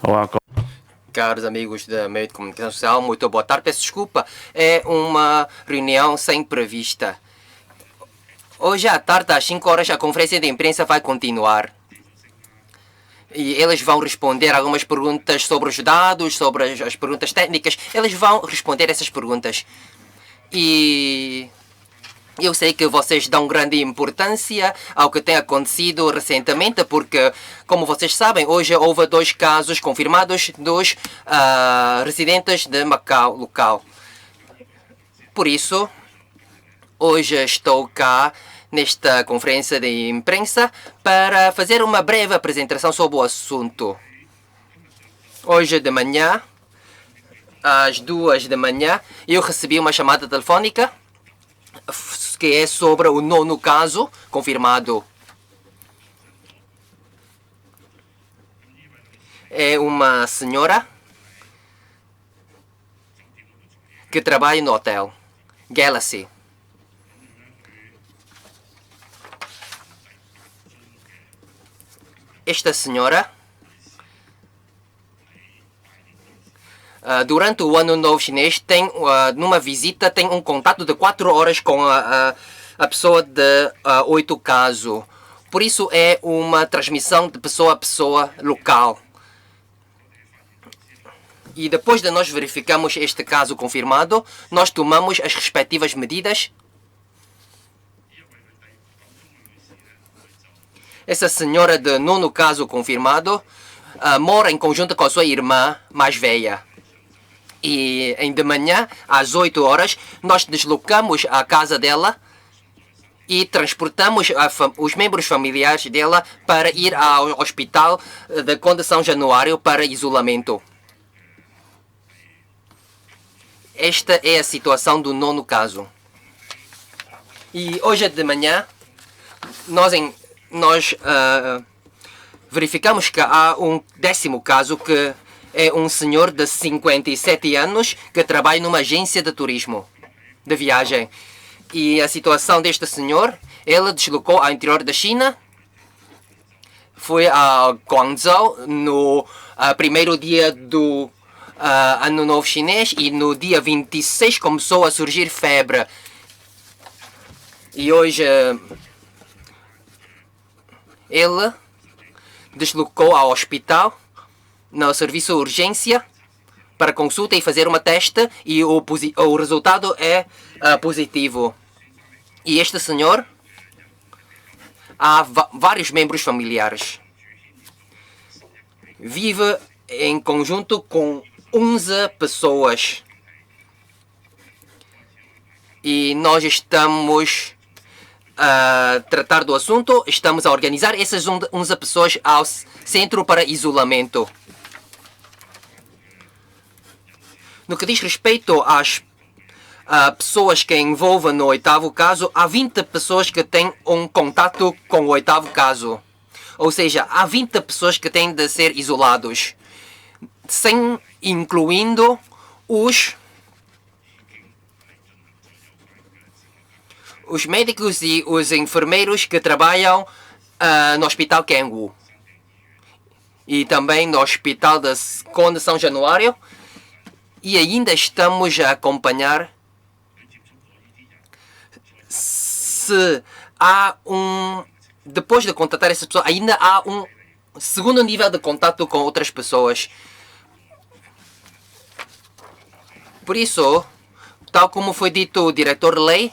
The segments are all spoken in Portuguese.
Olá, Caros amigos da meio de comunicação social, muito boa tarde. Peço desculpa, é uma reunião sem prevista. Hoje à tarde, às 5 horas, a conferência de imprensa vai continuar. E eles vão responder algumas perguntas sobre os dados, sobre as perguntas técnicas. Eles vão responder essas perguntas. E eu sei que vocês dão grande importância ao que tem acontecido recentemente, porque, como vocês sabem, hoje houve 2 casos confirmados dos residentes de Macau local. Por isso, hoje estou cá nesta conferência de imprensa para fazer uma breve apresentação sobre o assunto. Hoje de manhã, às 2 da manhã, eu recebi uma chamada telefônica que é sobre o 9º caso confirmado. É uma senhora que trabalha no hotel Galaxy. Esta senhora, durante o Ano Novo Chinês, tem, numa visita, tem um contato de 4 horas com a pessoa de 8 casos. Por isso é uma transmissão de pessoa a pessoa local. E depois de nós verificarmos este caso confirmado, nós tomamos as respectivas medidas. Essa senhora de 9º caso confirmado mora em conjunto com a sua irmã mais velha. E de manhã, às 8 horas, nós deslocamos a casa dela e transportamos os membros familiares dela para ir ao hospital de Conde São Januário para isolamento. Esta é a situação do 9º caso. E hoje de manhã, nós verificamos que há um 10º caso que é um senhor de 57 anos que trabalha numa agência de turismo, de viagem. E a situação deste senhor, ele deslocou ao interior da China, foi a Guangzhou no primeiro dia do Ano Novo Chinês e no dia 26 começou a surgir febre. E hoje ele deslocou ao hospital no serviço de urgência para consulta e fazer uma teste e o resultado é positivo. E este senhor, há vários membros familiares. Vive em conjunto com 11 pessoas. E nós estamos a tratar do assunto, estamos a organizar essas 11 pessoas ao centro para isolamento. No que diz respeito às pessoas que envolvem no 8º caso, há 20 pessoas que têm um contato com o 8º caso. Ou seja, há 20 pessoas que têm de ser isolados, incluindo os médicos e os enfermeiros que trabalham no Hospital Kangwu. E também no Hospital de Conde São Januário. E ainda estamos a acompanhar se há depois de contatar essas pessoas, ainda há um segundo nível de contato com outras pessoas. Por isso, tal como foi dito o diretor de lei,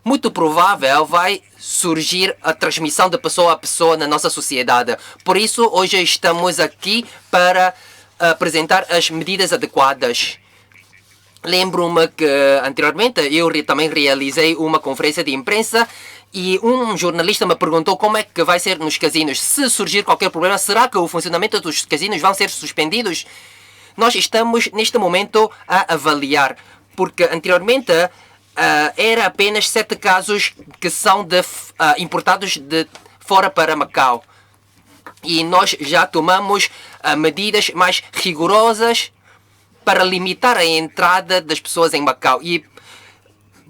muito provável vai surgir a transmissão de pessoa a pessoa na nossa sociedade. Por isso, hoje estamos aqui para apresentar as medidas adequadas. Lembro-me que anteriormente eu também realizei uma conferência de imprensa e um jornalista me perguntou como é que vai ser nos casinos. Se surgir qualquer problema, será que o funcionamento dos casinos vão ser suspendidos? Nós estamos neste momento a avaliar, porque anteriormente era apenas 7 casos que são importados de fora para Macau. E nós já tomamos medidas mais rigorosas para limitar a entrada das pessoas em Macau. E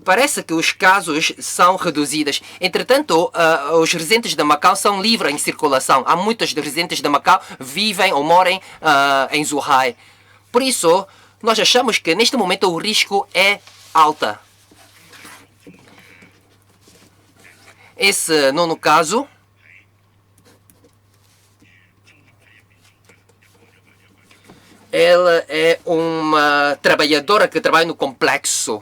parece que os casos são reduzidos. Entretanto, os residentes de Macau são livres em circulação. Há muitos residentes de Macau vivem ou moram em Zhuhai. Por isso, nós achamos que neste momento o risco é alto. Esse nono caso ela é uma trabalhadora que trabalha no complexo.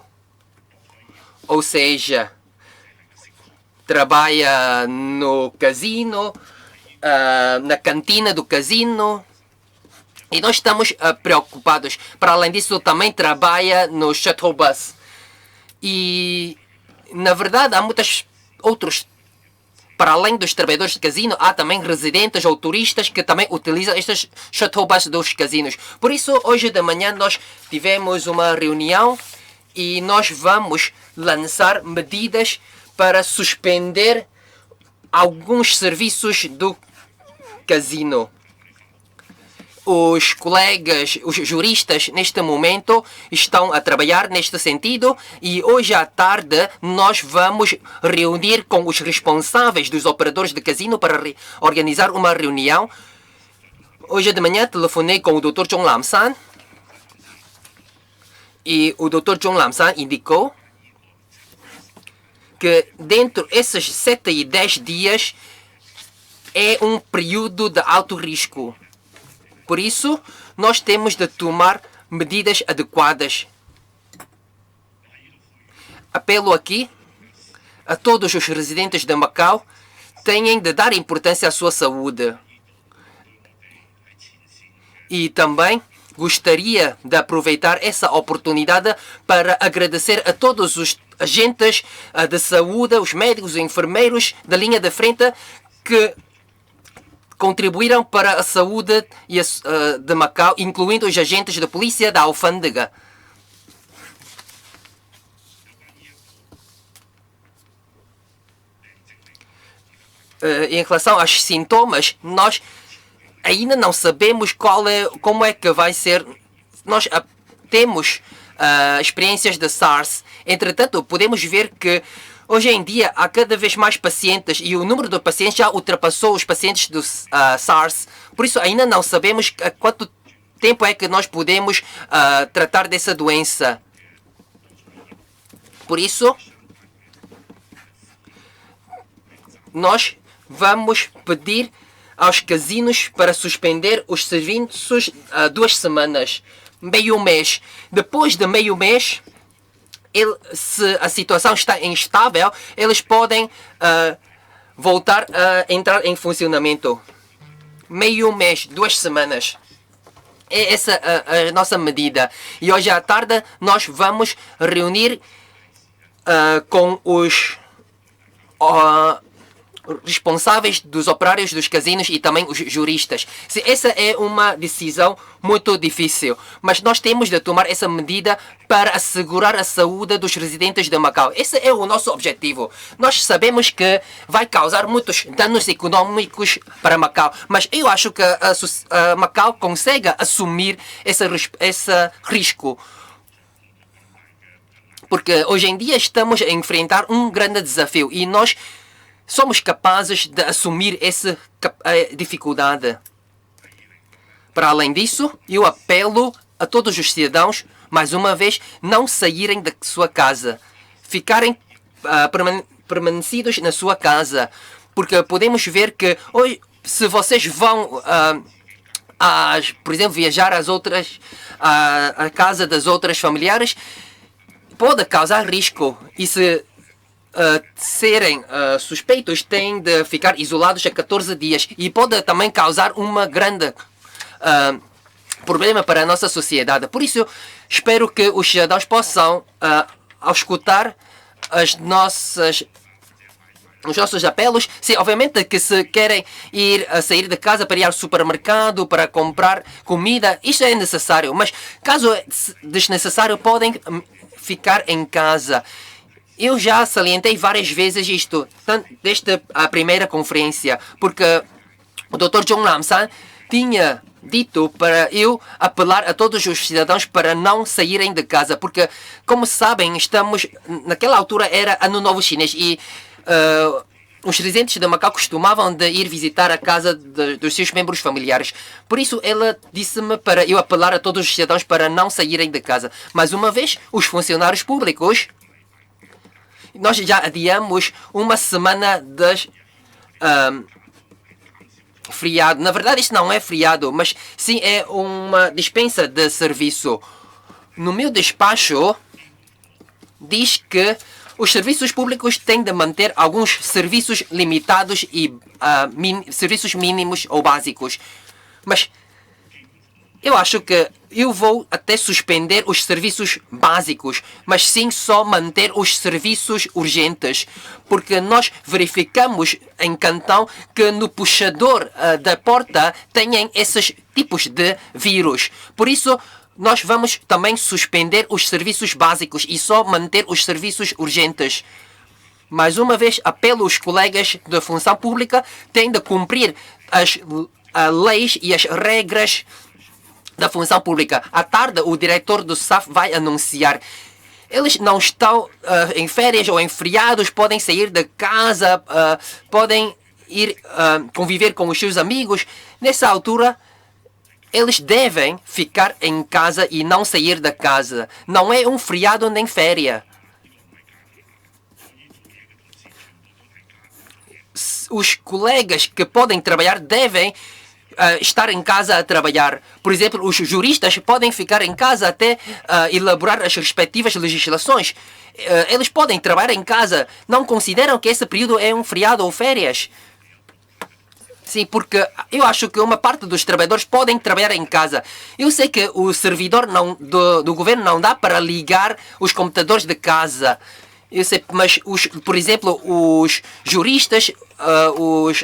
Ou seja, trabalha no casino, na cantina do casino. E nós estamos preocupados. Para além disso, também trabalha no shuttle bus. E, na verdade, há muitos outros. Para além dos trabalhadores de casino, há também residentes ou turistas que também utilizam estes shuttle bus dos casinos. Por isso, hoje de manhã nós tivemos uma reunião e nós vamos lançar medidas para suspender alguns serviços do casino. Os colegas, os juristas, neste momento, estão a trabalhar neste sentido e hoje à tarde nós vamos reunir com os responsáveis dos operadores de casino para organizar uma reunião. Hoje de manhã telefonei com o Dr. Zhong Lam-san e o Dr. Zhong Lam-san indicou que dentro desses 7 e 10 dias é um período de alto risco. Por isso, nós temos de tomar medidas adequadas. Apelo aqui a todos os residentes de Macau têm de dar importância à sua saúde. E também gostaria de aproveitar essa oportunidade para agradecer a todos os agentes de saúde, os médicos, os enfermeiros da linha de frente que contribuíram para a saúde de Macau, incluindo os agentes da polícia da alfândega. Em relação aos sintomas, nós ainda não sabemos como é que vai ser. Nós temos experiências de SARS. Entretanto, podemos ver que hoje em dia há cada vez mais pacientes e o número de pacientes já ultrapassou os pacientes do SARS. Por isso, ainda não sabemos há quanto tempo é que nós podemos tratar dessa doença. Por isso, nós vamos pedir aos casinos para suspender os serviços 2 semanas, meio mês. Depois de meio mês, se a situação está instável, eles podem voltar a entrar em funcionamento. Meio mês, 2 semanas. É essa a nossa medida. E hoje à tarde nós vamos reunir com os responsáveis dos operários dos casinos e também os juristas. Essa é uma decisão muito difícil, mas nós temos de tomar essa medida para assegurar a saúde dos residentes de Macau. Esse é o nosso objetivo. Nós sabemos que vai causar muitos danos econômicos para Macau, mas eu acho que a Macau consegue assumir esse risco. Porque hoje em dia estamos a enfrentar um grande desafio e nós somos capazes de assumir essa dificuldade. Para além disso, eu apelo a todos os cidadãos, mais uma vez, não saírem da sua casa. Ficarem permanecidos na sua casa. Porque podemos ver que hoje, se vocês vão, por exemplo, viajar à casa das outras familiares, pode causar risco. E se serem suspeitos, têm de ficar isolados a 14 dias e pode também causar uma grande problema para a nossa sociedade. Por isso, espero que os cidadãos possam, ao escutar os nossos apelos, obviamente que se querem sair de casa para ir ao supermercado, para comprar comida, isso é necessário, mas caso desnecessário, podem ficar em casa. Eu já salientei várias vezes isto, desde a primeira conferência, porque o Dr. Zhong Lam-san tinha dito para eu apelar a todos os cidadãos para não saírem de casa, porque, como sabem, naquela altura era Ano Novo Chinês e os residentes de Macau costumavam de ir visitar a casa dos seus membros familiares. Por isso, ela disse-me para eu apelar a todos os cidadãos para não saírem de casa. Mas uma vez, os funcionários públicos, nós já adiamos uma semana das feriado. Na verdade, isto não é feriado, mas sim é uma dispensa de serviço. No meu despacho, diz que os serviços públicos têm de manter alguns serviços limitados e serviços mínimos ou básicos. Mas eu acho que eu vou até suspender os serviços básicos, mas sim só manter os serviços urgentes, porque nós verificamos em Cantão que no puxador da porta têm esses tipos de vírus. Por isso, nós vamos também suspender os serviços básicos e só manter os serviços urgentes. Mais uma vez, apelo aos colegas da função pública, têm de cumprir as leis e as regras da função pública. À tarde, o diretor do SAF vai anunciar. Eles não estão em férias ou em feriados, podem sair de casa, podem ir conviver com os seus amigos. Nessa altura, eles devem ficar em casa e não sair da casa. Não é um feriado nem férias. Os colegas que podem trabalhar devem estar em casa a trabalhar. Por exemplo, os juristas podem ficar em casa até elaborar as respectivas legislações. Eles podem trabalhar em casa. Não consideram que esse período é um feriado ou férias? Sim, porque eu acho que uma parte dos trabalhadores podem trabalhar em casa. Eu sei que o servidor do governo não dá para ligar os computadores de casa. Eu sei, mas, por exemplo, os juristas,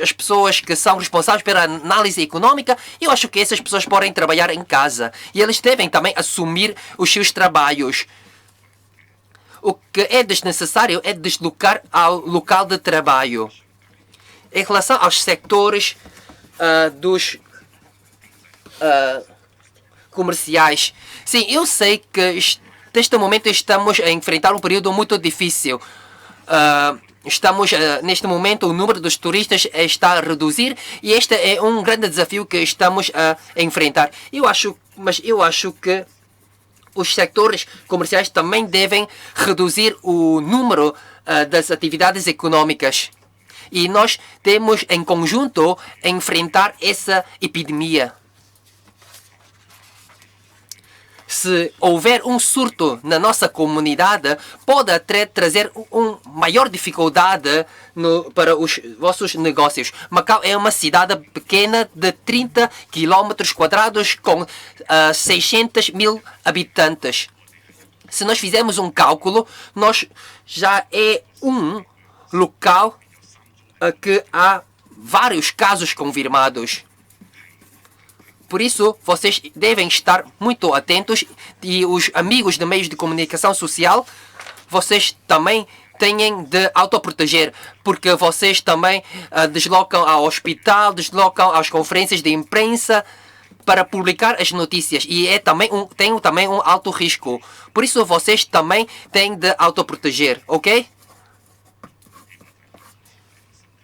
as pessoas que são responsáveis pela análise econômica, eu acho que essas pessoas podem trabalhar em casa. E eles devem também assumir os seus trabalhos. O que é desnecessário é deslocar ao local de trabalho. Em relação aos sectores dos comerciais, sim, eu sei que neste momento estamos a enfrentar um período muito difícil. Neste momento, o número dos turistas está a reduzir e este é um grande desafio que estamos a enfrentar. Mas eu acho que os sectores comerciais também devem reduzir o número das atividades econômicas. E nós temos, em conjunto, enfrentar essa epidemia. Se houver um surto na nossa comunidade, pode até trazer uma maior dificuldade para os vossos negócios. Macau é uma cidade pequena de 30 km quadrados com 600 mil habitantes. Se nós fizermos um cálculo, nós já é um local que há vários casos confirmados. Por isso, vocês devem estar muito atentos e os amigos de meios de comunicação social, vocês também têm de autoproteger, porque vocês também deslocam ao hospital, deslocam às conferências de imprensa para publicar as notícias e tem também um alto risco. Por isso, vocês também têm de autoproteger, ok?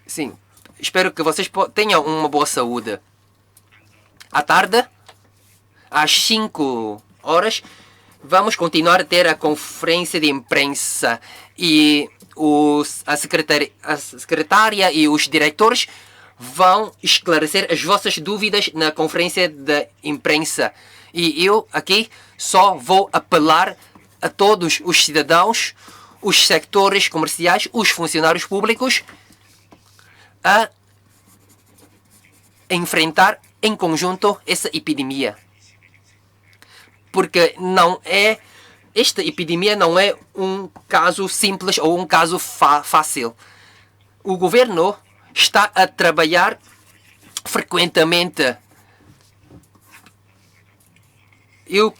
Sim, espero que vocês tenham uma boa saúde. À tarde, às 5 horas, vamos continuar a ter a conferência de imprensa e a secretária e os diretores vão esclarecer as vossas dúvidas na conferência de imprensa. E eu aqui só vou apelar a todos os cidadãos, os sectores comerciais, os funcionários públicos a enfrentar em conjunto essa epidemia. Porque esta epidemia não é um caso simples ou um caso fácil. O governo está a trabalhar frequentemente. Eu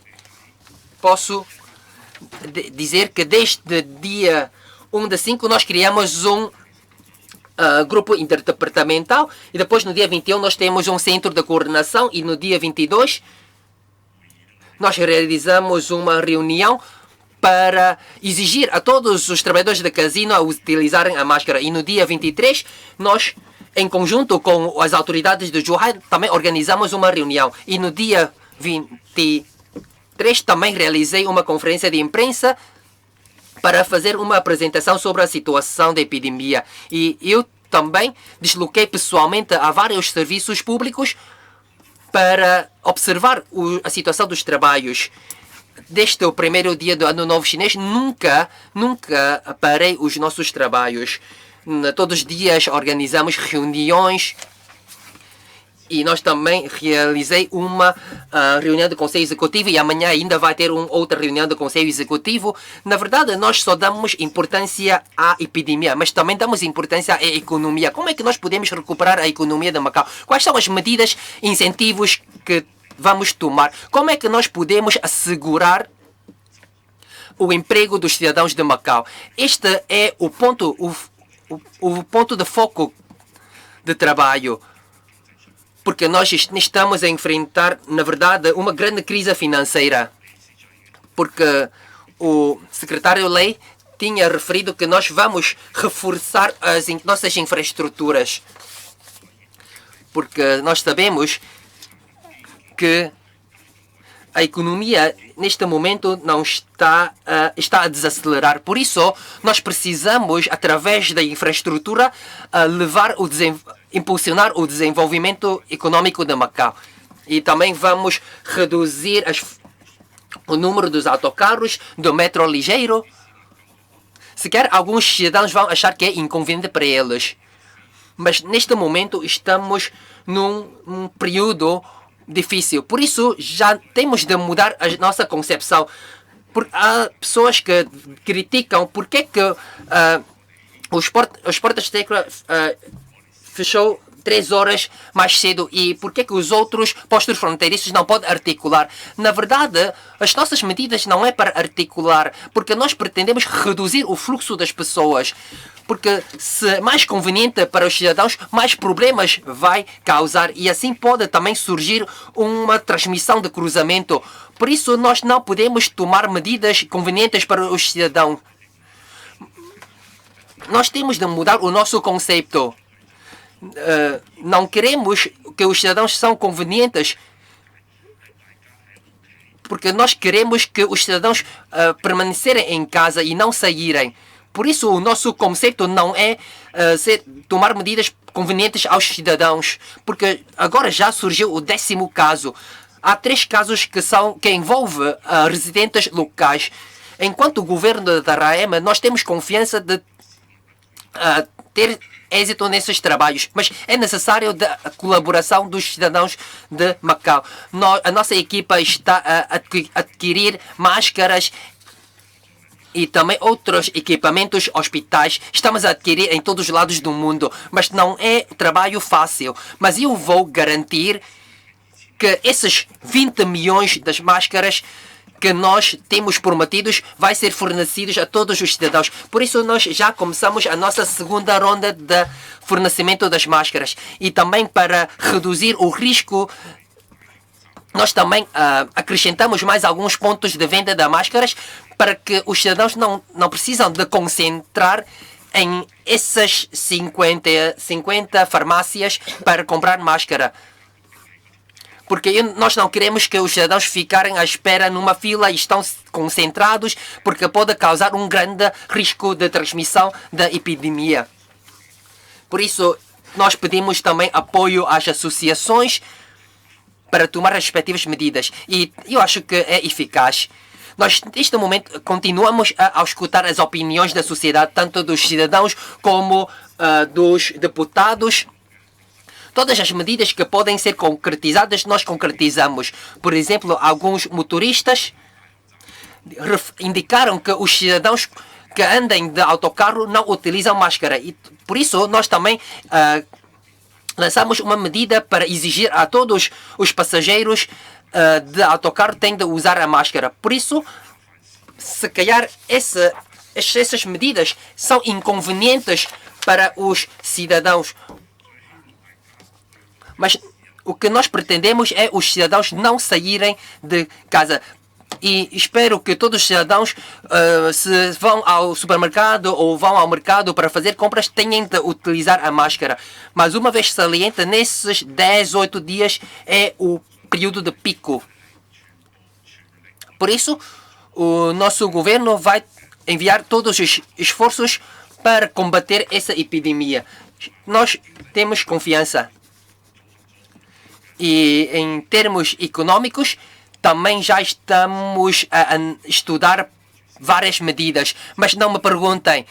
posso dizer que desde dia 1 de 5 nós criamos grupo interdepartamental, e depois no dia 21 nós temos um centro de coordenação, e no dia 22 nós realizamos uma reunião para exigir a todos os trabalhadores da casino a utilizarem a máscara. E no dia 23 nós, em conjunto com as autoridades de Zhuhai, também organizamos uma reunião. E no dia 23 também realizei uma conferência de imprensa para fazer uma apresentação sobre a situação da epidemia. E eu também desloquei pessoalmente a vários serviços públicos para observar a situação dos trabalhos. Desde o primeiro dia do Ano Novo Chinês, nunca parei os nossos trabalhos. Todos os dias organizamos reuniões. E nós também realizei uma reunião do Conselho Executivo, e amanhã ainda vai ter outra reunião do Conselho Executivo. Na verdade, nós só damos importância à epidemia, mas também damos importância à economia. Como é que nós podemos recuperar a economia de Macau? Quais são as medidas, incentivos que vamos tomar? Como é que nós podemos assegurar o emprego dos cidadãos de Macau? Este é o ponto de foco de trabalho. Porque nós estamos a enfrentar, na verdade, uma grande crise financeira. Porque o secretário-lei tinha referido que nós vamos reforçar as nossas infraestruturas. Porque nós sabemos que a economia, neste momento, não está a desacelerar. Por isso, nós precisamos, através da infraestrutura, impulsionar o desenvolvimento econômico de Macau. E também vamos reduzir o número dos autocarros, do metro ligeiro. Sequer alguns cidadãos vão achar que é inconveniente para eles. Mas neste momento estamos num período difícil. Por isso já temos de mudar a nossa concepção. Há pessoas que criticam porque que os portas tecla fechou 3 horas mais cedo e por que os outros postos fronteiriços não podem articular. Na verdade, as nossas medidas não é para articular, porque nós pretendemos reduzir o fluxo das pessoas. Porque se é mais conveniente para os cidadãos, mais problemas vai causar e assim pode também surgir uma transmissão de cruzamento. Por isso, nós não podemos tomar medidas convenientes para os cidadãos. Nós temos de mudar o nosso conceito. Não queremos que os cidadãos são convenientes, porque nós queremos que os cidadãos permanecerem em casa e não saírem. Por isso, o nosso conceito não é tomar medidas convenientes aos cidadãos, porque agora já surgiu o 10º caso. Há 3 casos que envolvem residentes locais. Enquanto o governo da Raema, nós temos confiança de ter êxito nesses trabalhos, mas é necessário a colaboração dos cidadãos de Macau. A nossa equipa está a adquirir máscaras e também outros equipamentos hospitais. Estamos a adquirir em todos os lados do mundo, mas não é trabalho fácil. Mas eu vou garantir que esses 20 milhões das máscaras que nós temos prometidos vai ser fornecidos a todos os cidadãos. Por isso nós já começamos a nossa segunda ronda de fornecimento das máscaras. E também para reduzir o risco, nós também acrescentamos mais alguns pontos de venda de máscaras para que os cidadãos não precisam de concentrar em essas 50 farmácias para comprar máscara. Porque nós não queremos que os cidadãos ficarem à espera numa fila e estão concentrados, porque pode causar um grande risco de transmissão da epidemia. Por isso, nós pedimos também apoio às associações para tomar as respectivas medidas. E eu acho que é eficaz. Nós, neste momento, continuamos a escutar as opiniões da sociedade, tanto dos cidadãos como dos deputados. Todas as medidas que podem ser concretizadas, nós concretizamos. Por exemplo, alguns motoristas indicaram que os cidadãos que andem de autocarro não utilizam máscara. E por isso, nós também lançamos uma medida para exigir a todos os passageiros de autocarro têm de usar a máscara. Por isso, se calhar essas medidas são inconvenientes para os cidadãos. Mas o que nós pretendemos é os cidadãos não saírem de casa. E espero que todos os cidadãos, se vão ao supermercado ou vão ao mercado para fazer compras, tenham de utilizar a máscara. Mas uma vez salienta, nesses 10, 8 dias é o período de pico. Por isso, o nosso governo vai enviar todos os esforços para combater essa epidemia. Nós temos confiança. E em termos econômicos, também já estamos a estudar várias medidas. Mas não me perguntem.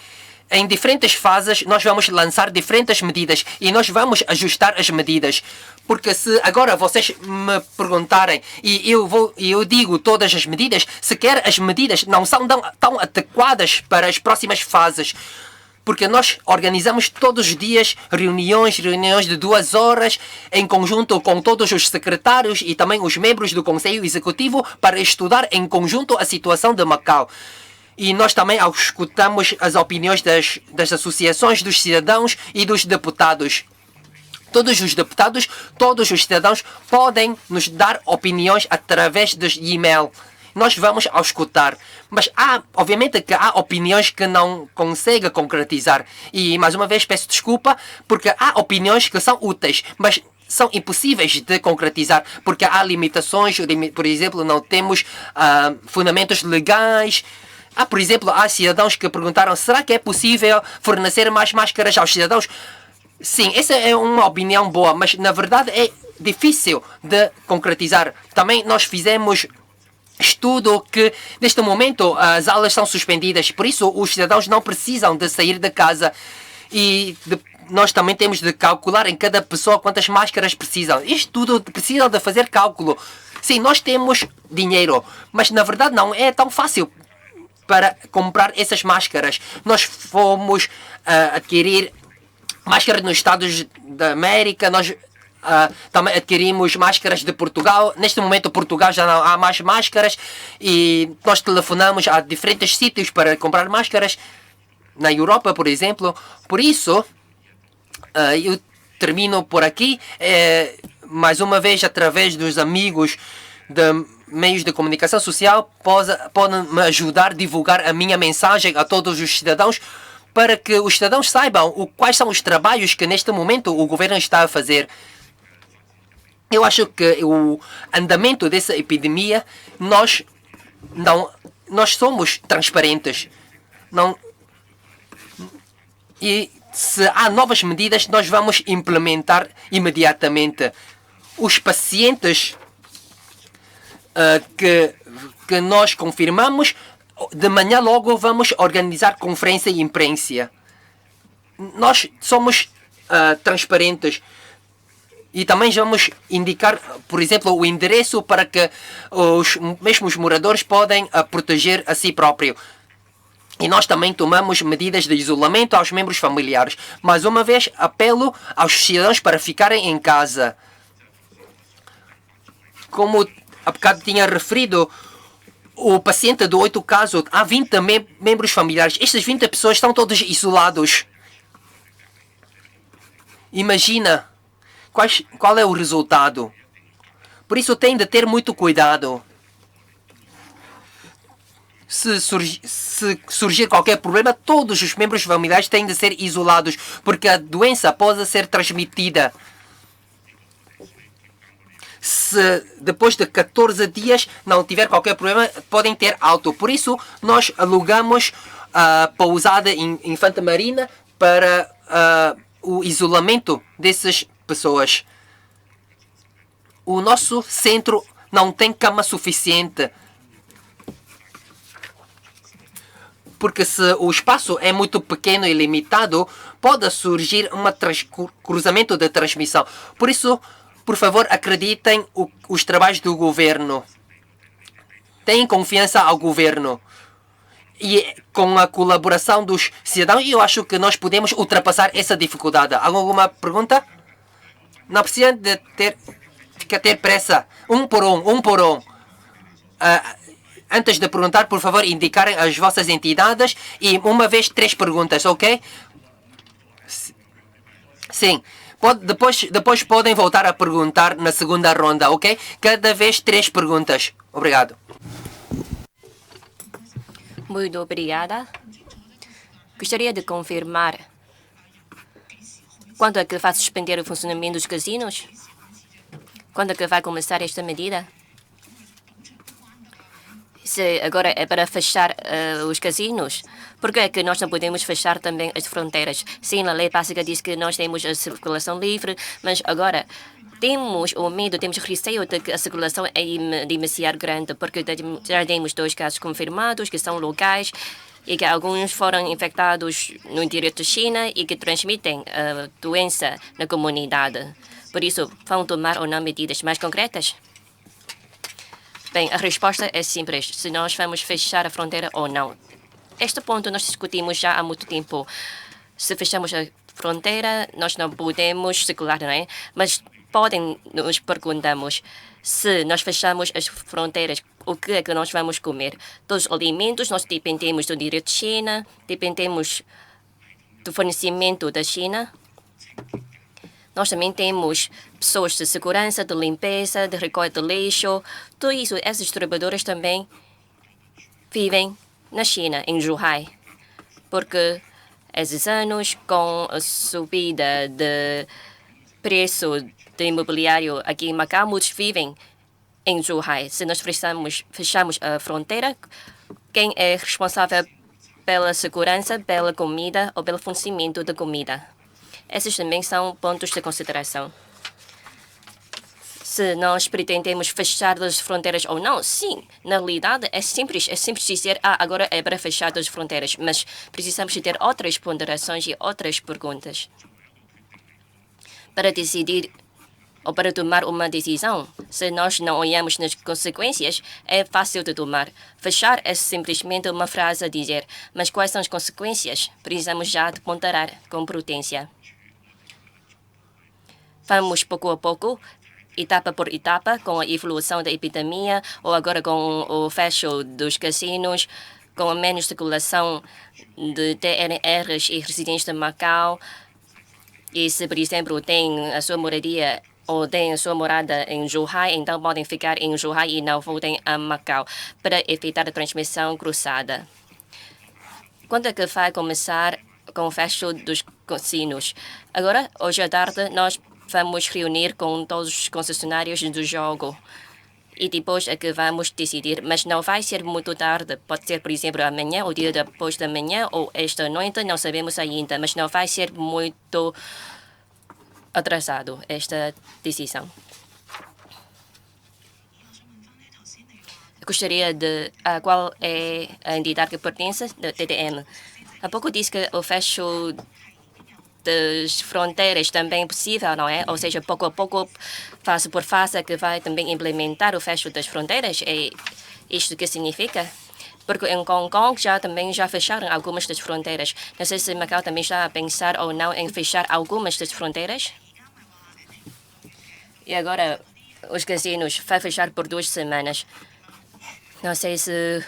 Em diferentes fases, nós vamos lançar diferentes medidas e nós vamos ajustar as medidas. Porque se agora vocês me perguntarem e eu digo todas as medidas, sequer as medidas não são tão adequadas para as próximas fases. Porque nós organizamos todos os dias reuniões de 2 horas em conjunto com todos os secretários e também os membros do Conselho Executivo para estudar em conjunto a situação de Macau. E nós também escutamos as opiniões das associações dos cidadãos e dos deputados. Todos os deputados, todos os cidadãos podem nos dar opiniões através dos e-mail. Nós vamos escutar. Mas obviamente que há opiniões que não conseguem concretizar. E mais uma vez peço desculpa, porque há opiniões que são úteis, mas são impossíveis de concretizar, porque há limitações. Por exemplo, não temos fundamentos legais. Por exemplo, há cidadãos que perguntaram: será que é possível fornecer mais máscaras aos cidadãos? Sim, essa é uma opinião boa, mas na verdade é difícil de concretizar. Também nós fizemos estudo que neste momento as aulas são suspendidas, por isso os cidadãos não precisam de sair de casa e nós também temos de calcular em cada pessoa quantas máscaras precisam. Isto tudo precisam de fazer cálculo. Sim, nós temos dinheiro, mas na verdade não é tão fácil para comprar essas máscaras. Nós fomos adquirir máscaras nos Estados da América, nós também adquirimos máscaras de Portugal. Neste momento, Portugal já não há mais máscaras e nós telefonamos a diferentes sítios para comprar máscaras, na Europa, por exemplo. Por isso, eu termino por aqui. Mais uma vez, através dos amigos de meios de comunicação social, podem me ajudar a divulgar a minha mensagem a todos os cidadãos, para que os cidadãos saibam quais são os trabalhos que neste momento o governo está a fazer. Eu acho que o andamento dessa epidemia, nós somos transparentes. E se há novas medidas, nós vamos implementar imediatamente. Os pacientes que nós confirmamos, de manhã logo vamos organizar conferência de imprensa. Nós somos transparentes. E também vamos indicar, por exemplo, o endereço para que os mesmos moradores podem proteger a si próprio. E nós também tomamos medidas de isolamento aos membros familiares. Mais uma vez, apelo aos cidadãos para ficarem em casa. Como há bocado tinha referido, o paciente de 8 casos, há 20 membros familiares. Estas 20 pessoas estão todos isolados. Imagina qual é o resultado. Por isso tem de ter muito cuidado. Se surgir qualquer problema, todos os membros familiares têm de ser isolados, porque a doença pode ser transmitida. Se depois de 14 dias não tiver qualquer problema, podem ter alta. Por isso, nós alugamos a pousada em Infanta Marina para o isolamento dessas pessoas. O nosso centro não tem cama suficiente. Porque se o espaço é muito pequeno e limitado, pode surgir um cruzamento de transmissão. Por isso, por favor, acreditem os trabalhos do governo. Tenham confiança ao governo. E com a colaboração dos cidadãos, eu acho que nós podemos ultrapassar essa dificuldade. Alguma pergunta? Não precisa de ter pressa. Um por um. Antes de perguntar, por favor, indicarem as vossas entidades e uma vez 3 perguntas, ok? Sim. Depois podem voltar a perguntar na segunda ronda, ok? Cada vez 3 perguntas. Obrigado. Muito obrigada. Gostaria de confirmar quando é que vai suspender o funcionamento dos casinos? Quando é que vai começar esta medida? Se agora é para fechar os casinos, por que é que nós não podemos fechar também as fronteiras? Sim, a lei básica diz que nós temos a circulação livre, mas agora temos o medo, temos receio de que a circulação é demasiado grande, porque já temos 2 casos confirmados que são locais e que alguns foram infectados no interior da China e que transmitem a doença na comunidade. Por isso, vão tomar ou não medidas mais concretas? Bem, a resposta é simples. Se nós vamos fechar a fronteira ou não. Este ponto nós discutimos já há muito tempo. Se fechamos a fronteira, nós não podemos circular, não é? Mas nos perguntamos, se nós fechamos as fronteiras, o que é que nós vamos comer? Todos os alimentos, nós dependemos do direito de China, dependemos do fornecimento da China. Nós também temos pessoas de segurança, de limpeza, de recolha de lixo. Tudo isso, esses trabalhadores também vivem na China, em Zhuhai. Porque esses anos, com a subida de preço de imobiliário aqui em Macau, muitos vivem em Zhuhai. Se nós fechamos a fronteira, quem é responsável pela segurança, pela comida ou pelo fornecimento da comida? Esses também são pontos de consideração. Se nós pretendemos fechar as fronteiras ou não, sim, na realidade é simples dizer, agora é para fechar as fronteiras, mas precisamos de ter outras ponderações e outras perguntas. Para decidir ou para tomar uma decisão, se nós não olhamos nas consequências, é fácil de tomar. Fechar é simplesmente uma frase a dizer, mas quais são as consequências? Precisamos já de ponderar com prudência. Vamos pouco a pouco, etapa por etapa, com a evolução da epidemia, ou agora com o fecho dos casinos, com a menos circulação de TNRs e residentes de Macau. E se, por exemplo, tem a sua moradia ou tem a sua morada em Zhuhai, então podem ficar em Zhuhai e não voltem a Macau, para evitar a transmissão cruzada. Quando é que vai começar com o fecho dos casinos? Agora, hoje à tarde, nós vamos reunir com todos os concessionários do jogo e depois é que vamos decidir, mas não vai ser muito tarde. Pode ser, por exemplo, amanhã, ou dia depois da manhã, ou esta noite, não sabemos ainda, mas não vai ser muito atrasado esta decisão. Gostaria de... qual é a entidade que pertence? Da TDM. Há pouco disse que o fecho das fronteiras também é possível, não é? Ou seja, pouco a pouco, fase por fase, que vai também implementar o fecho das fronteiras. É isto que significa? Porque em Hong Kong também já fecharam algumas das fronteiras. Não sei se Macau também está a pensar ou não em fechar algumas das fronteiras. E agora os casinos vão fechar por 2 semanas. Não sei se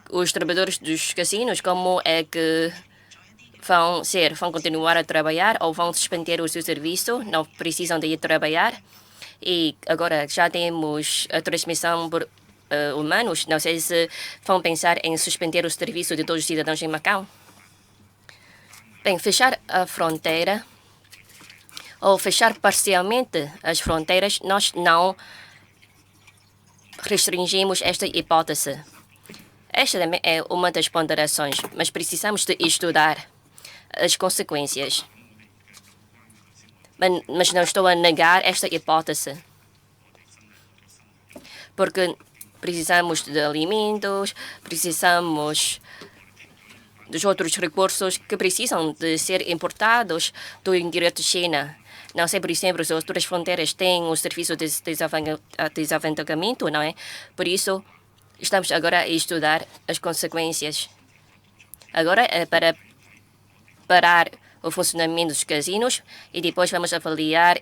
os trabalhadores dos casinos, como é que vão continuar a trabalhar ou vão suspender o seu serviço, não precisam de ir trabalhar. E agora já temos a transmissão por humanos. Não sei se vão pensar em suspender o serviço de todos os cidadãos em Macau. Bem, fechar a fronteira ou fechar parcialmente as fronteiras, nós não restringimos esta hipótese. Esta também é uma das ponderações, mas precisamos de estudar as consequências. Mas não estou a negar esta hipótese. Porque precisamos de alimentos, precisamos dos outros recursos que precisam de ser importados do interior da China. Não sei, por exemplo, se as outras fronteiras têm um serviço de desavantamento, não é? Por isso, estamos agora a estudar as consequências. Agora é para parar o funcionamento dos casinos e depois vamos avaliar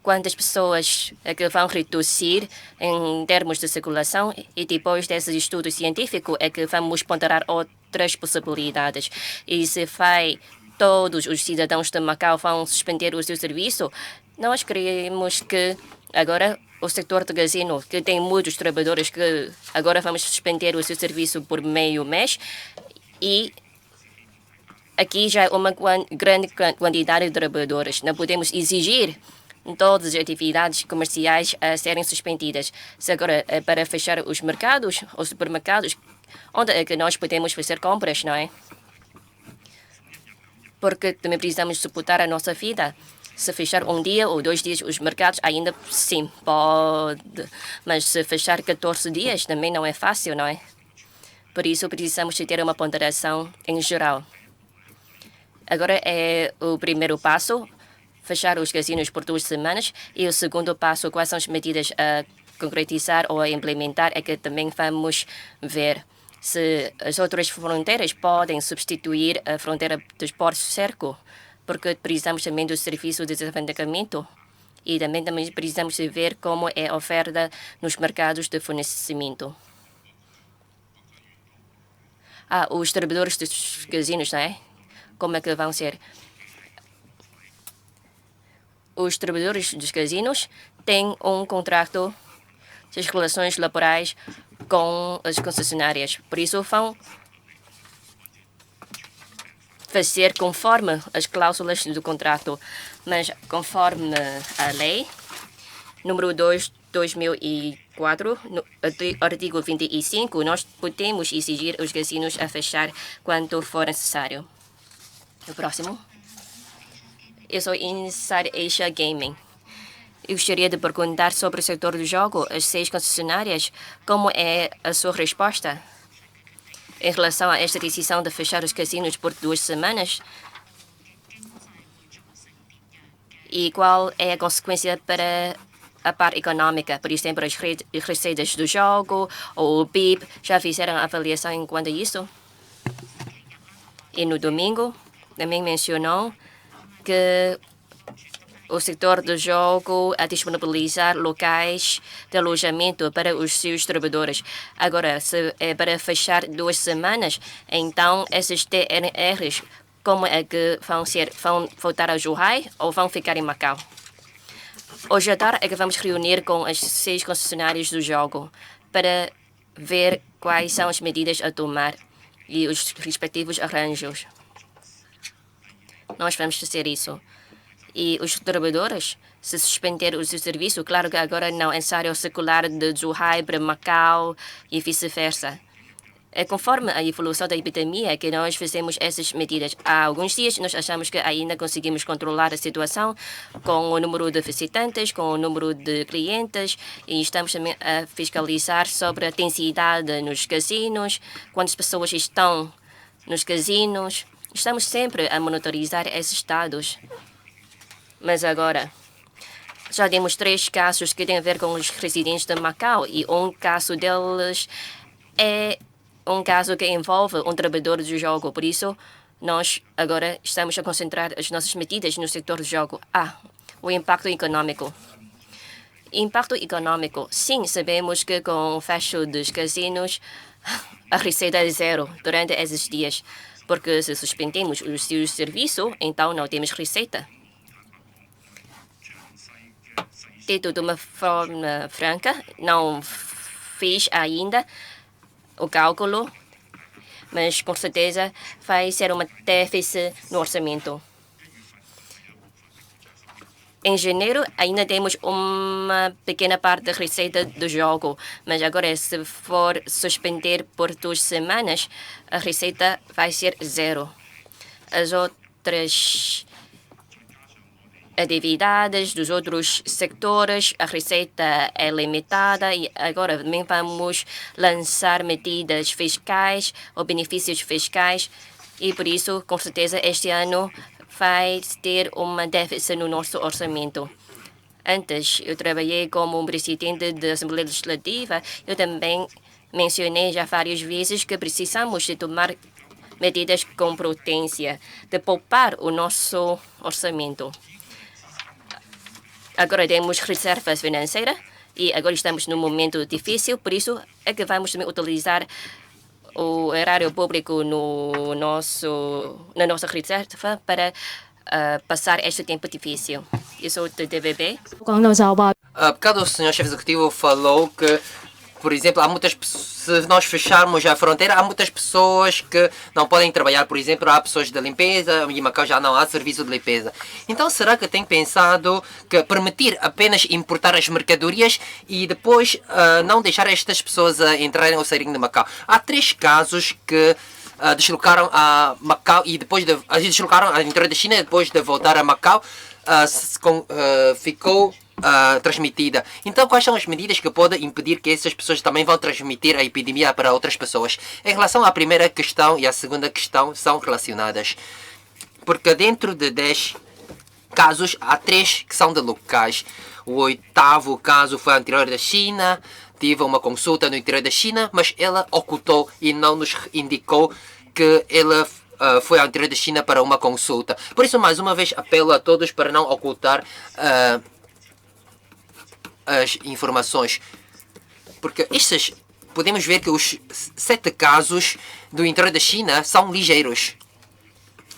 quantas pessoas é que vão reduzir em termos de circulação e depois desse estudo científico é que vamos ponderar outras possibilidades. E se vai todos os cidadãos de Macau vão suspender o seu serviço, nós queremos que agora o setor de casino, que tem muitos trabalhadores que agora vamos suspender o seu serviço por meio mês, e aqui já é uma grande quantidade de trabalhadores. Não podemos exigir todas as atividades comerciais a serem suspendidas. Se agora é para fechar os mercados, os supermercados, onde é que nós podemos fazer compras, não é? Porque também precisamos suportar a nossa vida. Se fechar um dia ou 2 dias os mercados, ainda sim, pode. Mas se fechar 14 dias, também não é fácil, não é? Por isso, precisamos de ter uma ponderação em geral. Agora é o primeiro passo, fechar os casinos por 2 semanas. E o segundo passo, quais são as medidas a concretizar ou a implementar, é que também vamos ver se as outras fronteiras podem substituir a fronteira dos portos cerco, porque precisamos também do serviço de desenvolvimento e também precisamos de ver como é a oferta nos mercados de fornecimento. Os trabalhadores dos casinos, não é? Como é que vão ser? Os trabalhadores dos casinos têm um contrato de relações laborais com as concessionárias. Por isso, vão fazer conforme as cláusulas do contrato. Mas, conforme a lei, número 2, 2004, no artigo 25, nós podemos exigir os casinos a fechar quando for necessário. O próximo. Eu sou Inside Asia Gaming. Eu gostaria de perguntar sobre o setor do jogo, as 6 concessionárias, como é a sua resposta em relação a esta decisão de fechar os casinos por 2 semanas? E qual é a consequência para a parte econômica? Por exemplo, as receitas do jogo ou o PIB, já fizeram a avaliação quanto a isso? E no domingo, também mencionou que o setor do jogo a disponibilizar locais de alojamento para os seus trabalhadores. Agora, se é para fechar 2 semanas, então esses TNRs, como é que vão ser? Vão voltar a Zhuhai ou vão ficar em Macau? Hoje à tarde é que vamos reunir com as 6 concessionárias do jogo para ver quais são as medidas a tomar e os respectivos arranjos. Nós vamos fazer isso. E os trabalhadores, se suspender o seu serviço, claro que agora não é necessário circular de Zhuhai para Macau e vice-versa. É conforme a evolução da epidemia que nós fazemos essas medidas. Há alguns dias nós achamos que ainda conseguimos controlar a situação com o número de visitantes, com o número de clientes, e estamos também a fiscalizar sobre a densidade nos casinos, quantas pessoas estão nos casinos. Estamos sempre a monitorizar esses dados. Mas agora, já temos 3 casos que têm a ver com os residentes de Macau e um caso deles é um caso que envolve um trabalhador do jogo. Por isso, nós agora estamos a concentrar as nossas medidas no setor do jogo. O impacto econômico. Impacto econômico. Sim, sabemos que com o fecho dos casinos, a receita é 0 durante esses dias. Porque se suspendemos o seu serviço, então não temos receita. Dito de uma forma franca, não fiz ainda o cálculo, mas com certeza vai ser uma déficit no orçamento. Em janeiro, ainda temos uma pequena parte da receita do jogo, mas agora, se for suspender por 2 semanas, a receita vai ser 0. As outras atividades dos outros sectores, a receita é limitada e agora também vamos lançar medidas fiscais ou benefícios fiscais e por isso, com certeza, este ano vai ter uma déficit no nosso orçamento. Antes, eu trabalhei como presidente da Assembleia Legislativa. Eu também mencionei já várias vezes que precisamos de tomar medidas com prudência, de poupar o nosso orçamento. Agora temos reserva financeira e agora estamos num momento difícil, por isso é que vamos também utilizar o erário público na nossa reserva para passar este tempo difícil. Eu sou do DBB. Por causa o senhor chefe executivo falou que, por exemplo, há muitas se nós fecharmos a fronteira, há muitas pessoas que não podem trabalhar. Por exemplo, há pessoas de limpeza, em Macau já não há serviço de limpeza. Então, será que tem pensado que permitir apenas importar as mercadorias e depois não deixar estas pessoas entrarem ou saírem de Macau? Há 3 casos que deslocaram a Macau e depois deslocaram ao interior da China e depois de voltar a Macau ficou transmitida. Então, quais são as medidas que podem impedir que essas pessoas também vão transmitir a epidemia para outras pessoas? Em relação à primeira questão e à segunda questão, são relacionadas. Porque dentro de 10 casos, há 3 que são de locais. O 8º caso foi anterior da China. Tive uma consulta no interior da China, mas ela ocultou e não nos indicou que ela foi ao interior da China para uma consulta. Por isso, mais uma vez, apelo a todos para não ocultar as informações. Porque podemos ver que os 7 casos do interior da China são ligeiros.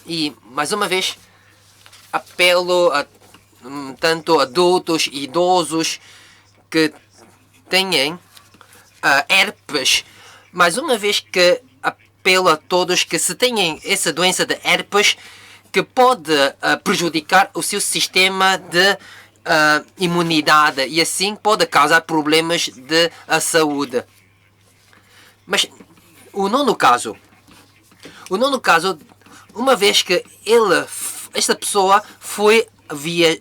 E, mais uma vez, apelo a tanto adultos e idosos que têm herpes. Mais uma vez que apelo a todos que se têm essa doença de herpes que pode prejudicar o seu sistema de imunidade e assim pode causar problemas de saúde. Mas o nono caso, uma vez que esta pessoa foi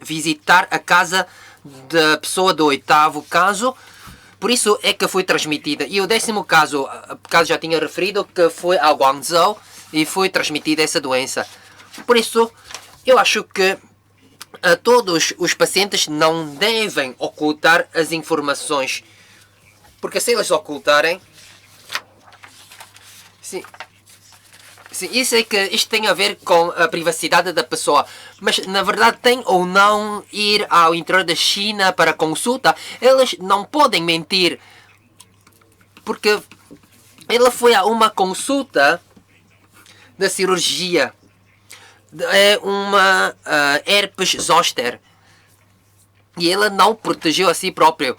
visitar a casa da pessoa do 8º caso, por isso é que foi transmitida. E o 10º caso, já tinha referido que foi a Guangzhou e foi transmitida essa doença. Por isso, eu acho que todos os pacientes não devem ocultar as informações. Porque se eles ocultarem... Sim, isso é que isto tem a ver com a privacidade da pessoa. Mas, na verdade, tem ou não ir ao interior da China para consulta. Eles não podem mentir. Porque ela foi a uma consulta da cirurgia. É uma herpes zoster. E ela não protegeu a si próprio.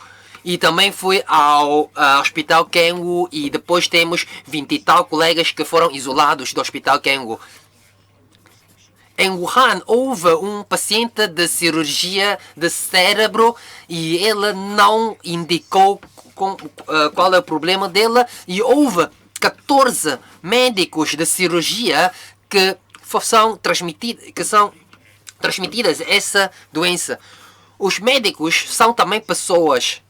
E também fui ao Hospital Kenwu e depois temos 20 e tal colegas que foram isolados do Hospital Kenwu. Em Wuhan houve um paciente de cirurgia de cérebro e ele não indicou qual é o problema dela e houve 14 médicos de cirurgia que são transmitidas essa doença. Os médicos são também pessoas.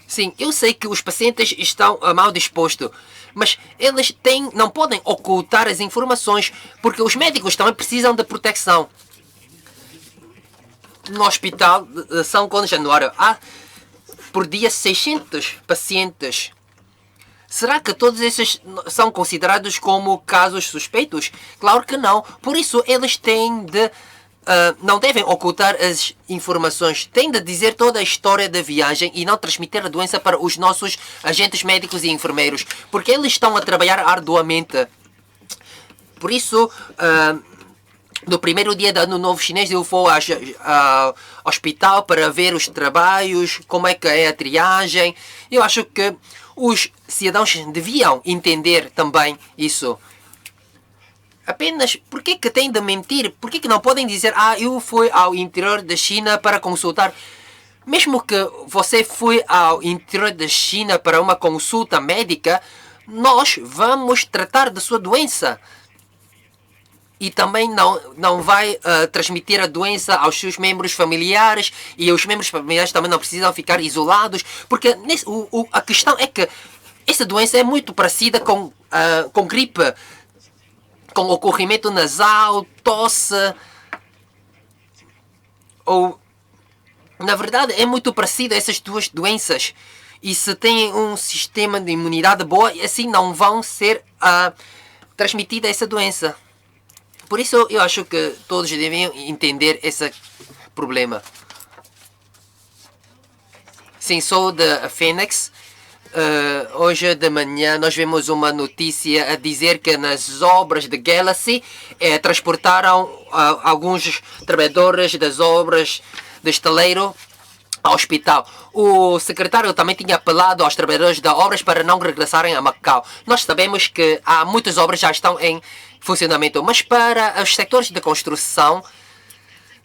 Sim, eu sei que os pacientes estão mal dispostos, mas eles não podem ocultar as informações, porque os médicos também precisam de proteção. No hospital de São Januário há por dia 600 pacientes. Será que todos esses são considerados como casos suspeitos? Claro que não. Por isso eles têm de... não devem ocultar as informações. Têm de dizer toda a história da viagem e não transmitir a doença para os nossos agentes médicos e enfermeiros. Porque eles estão a trabalhar arduamente. Por isso, no primeiro dia do Ano Novo Chinês, eu vou ao hospital para ver os trabalhos, como é que é a triagem. Eu acho que os cidadãos deviam entender também isso. Apenas, por que têm de mentir? Por que não podem dizer, eu fui ao interior da China para consultar? Mesmo que você foi ao interior da China para uma consulta médica, nós vamos tratar da sua doença. E também não vai transmitir a doença aos seus membros familiares. E os membros familiares também não precisam ficar isolados. Porque a questão é que essa doença é muito parecida com gripe. Com ocorrimento nasal, tosse. Na verdade, é muito parecido a essas duas doenças. E se têm um sistema de imunidade boa, assim não vão ser transmitida essa doença. Por isso, eu acho que todos devem entender esse problema. Sim, sou da Phoenix. Hoje de manhã nós vimos uma notícia a dizer que nas obras de Galaxy transportaram alguns trabalhadores das obras de estaleiro ao hospital. O secretário também tinha apelado aos trabalhadores de obras para não regressarem a Macau. Nós sabemos que há muitas obras que já estão em funcionamento, mas para os setores de construção,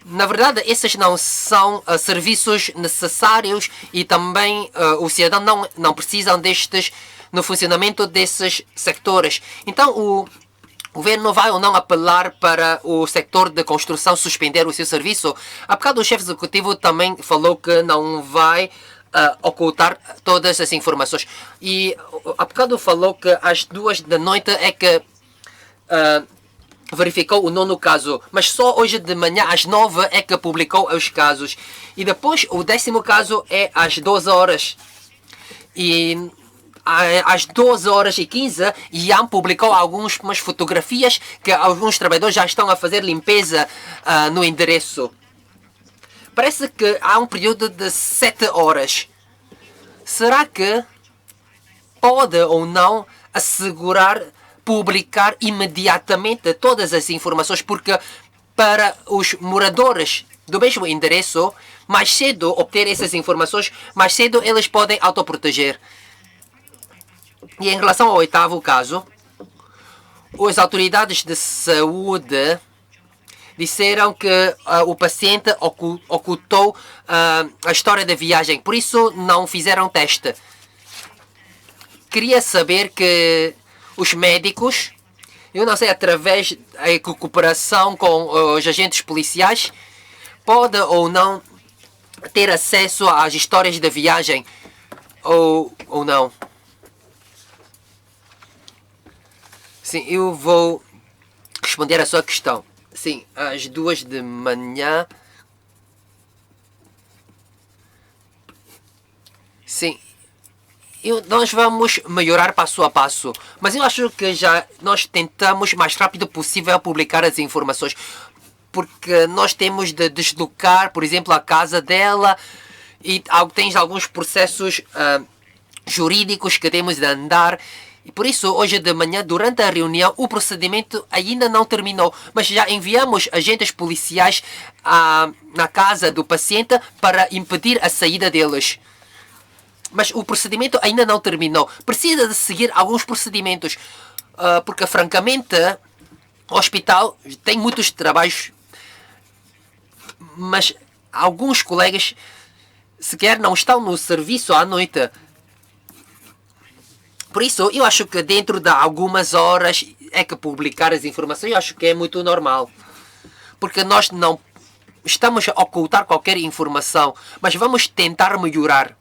na verdade, esses não são serviços necessários e também o cidadão não precisam destes no funcionamento desses sectores. Então, o governo vai ou não apelar para o setor de construção suspender o seu serviço? Há bocado o chefe executivo também falou que não vai ocultar todas as informações. E há bocado falou que às 2 da noite é que verificou o nono caso, mas só hoje de manhã às 9 é que publicou os casos. E depois o 10º caso é às 12 horas. E às 12 horas e 15, Ian publicou algumas fotografias que alguns trabalhadores já estão a fazer limpeza no endereço. Parece que há um período de 7 horas. Será que pode ou não assegurar publicar imediatamente todas as informações? Porque para os moradores do mesmo endereço, mais cedo obter essas informações, mais cedo eles podem autoproteger. E em relação ao 8º caso, as autoridades de saúde disseram que o paciente ocultou a história da viagem, por isso não fizeram teste. Queria saber que os médicos, eu não sei, através da cooperação com os agentes policiais, pode ou não ter acesso às histórias da viagem ou não. Sim, eu vou responder a sua questão. Sim, às 2 de manhã. Sim, nós vamos melhorar passo a passo. Mas eu acho que já nós tentamos o mais rápido possível publicar as informações. Porque nós temos de deslocar, por exemplo, a casa dela. E tem alguns processos jurídicos que temos de andar. E por isso, hoje de manhã, durante a reunião, o procedimento ainda não terminou. Mas já enviamos agentes policiais na casa do paciente para impedir a saída deles. Mas o procedimento ainda não terminou. Precisa de seguir alguns procedimentos. Porque, francamente, o hospital tem muitos trabalhos. Mas alguns colegas sequer não estão no serviço à noite. Por isso, eu acho que dentro de algumas horas é que publicar as informações, eu acho que é muito normal. Porque nós não estamos a ocultar qualquer informação, mas vamos tentar melhorar.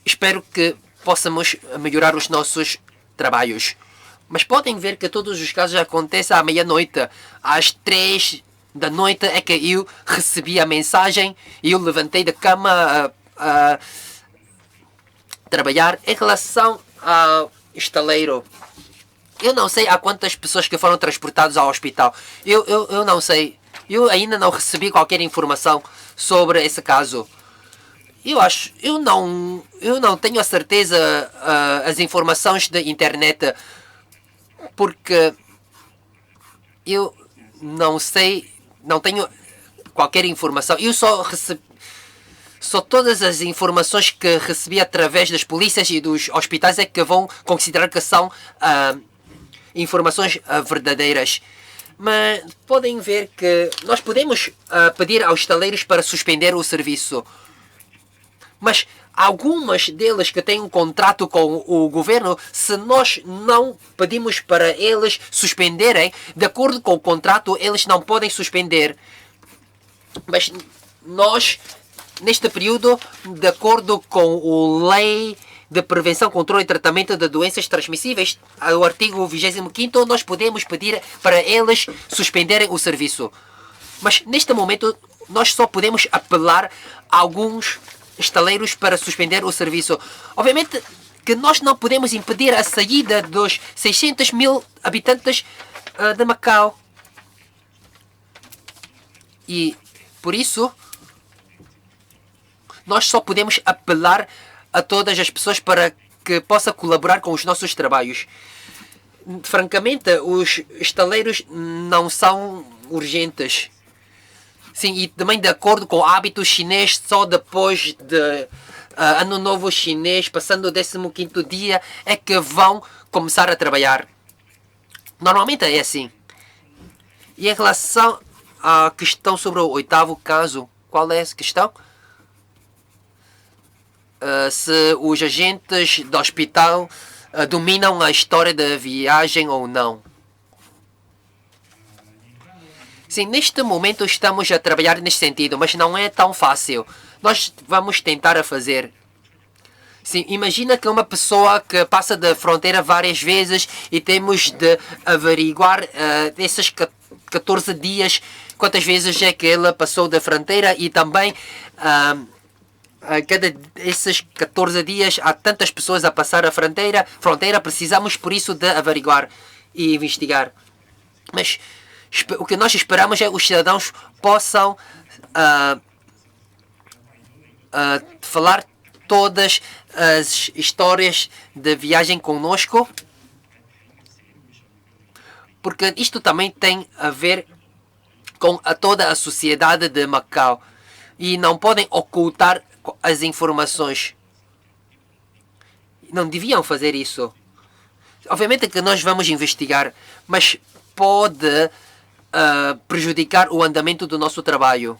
Espero que possamos melhorar os nossos trabalhos. Mas podem ver que todos os casos acontecem à meia-noite. Às 3 da noite é que eu recebi a mensagem e eu levantei da cama a trabalhar. Em relação ao estaleiro, eu não sei há quantas pessoas que foram transportadas ao hospital. Eu não sei. Eu ainda não recebi qualquer informação sobre esse caso. Eu não tenho a certeza as informações da internet, porque eu não sei, não tenho qualquer informação. Eu só recebi todas as informações que recebi através das polícias e dos hospitais é que vão considerar que são informações verdadeiras. Mas podem ver que nós podemos pedir aos estaleiros para suspender o serviço. Mas algumas deles que têm um contrato com o governo, se nós não pedimos para eles suspenderem, de acordo com o contrato, eles não podem suspender. Mas nós, neste período, de acordo com a Lei de Prevenção, Controle e Tratamento de Doenças Transmissíveis, o artigo 25º, nós podemos pedir para eles suspenderem o serviço. Mas neste momento, nós só podemos apelar a alguns estaleiros para suspender o serviço. Obviamente que nós não podemos impedir a saída dos 600 mil habitantes de Macau. E por isso nós só podemos apelar a todas as pessoas para que possa colaborar com os nossos trabalhos. Francamente, os estaleiros não são urgentes. Sim, e também de acordo com o hábito chinês, só depois de Ano Novo Chinês, passando o 15º dia, é que vão começar a trabalhar. Normalmente é assim. E em relação à questão sobre o 8º caso, qual é essa questão? Se os agentes do hospital dominam a história da viagem ou não. Sim, neste momento estamos a trabalhar nesse sentido, mas não é tão fácil. Nós vamos tentar a fazer. Sim, imagina que uma pessoa que passa da fronteira várias vezes e temos de averiguar esses 14 dias quantas vezes é que ela passou da fronteira e também a cada esses 14 dias há tantas pessoas a passar a fronteira, precisamos por isso de averiguar e investigar. Mas o que nós esperamos é que os cidadãos possam falar todas as histórias de viagem conosco, porque isto também tem a ver com toda a sociedade de Macau e não podem ocultar as informações. Não deviam fazer isso. Obviamente que nós vamos investigar, mas pode prejudicar o andamento do nosso trabalho.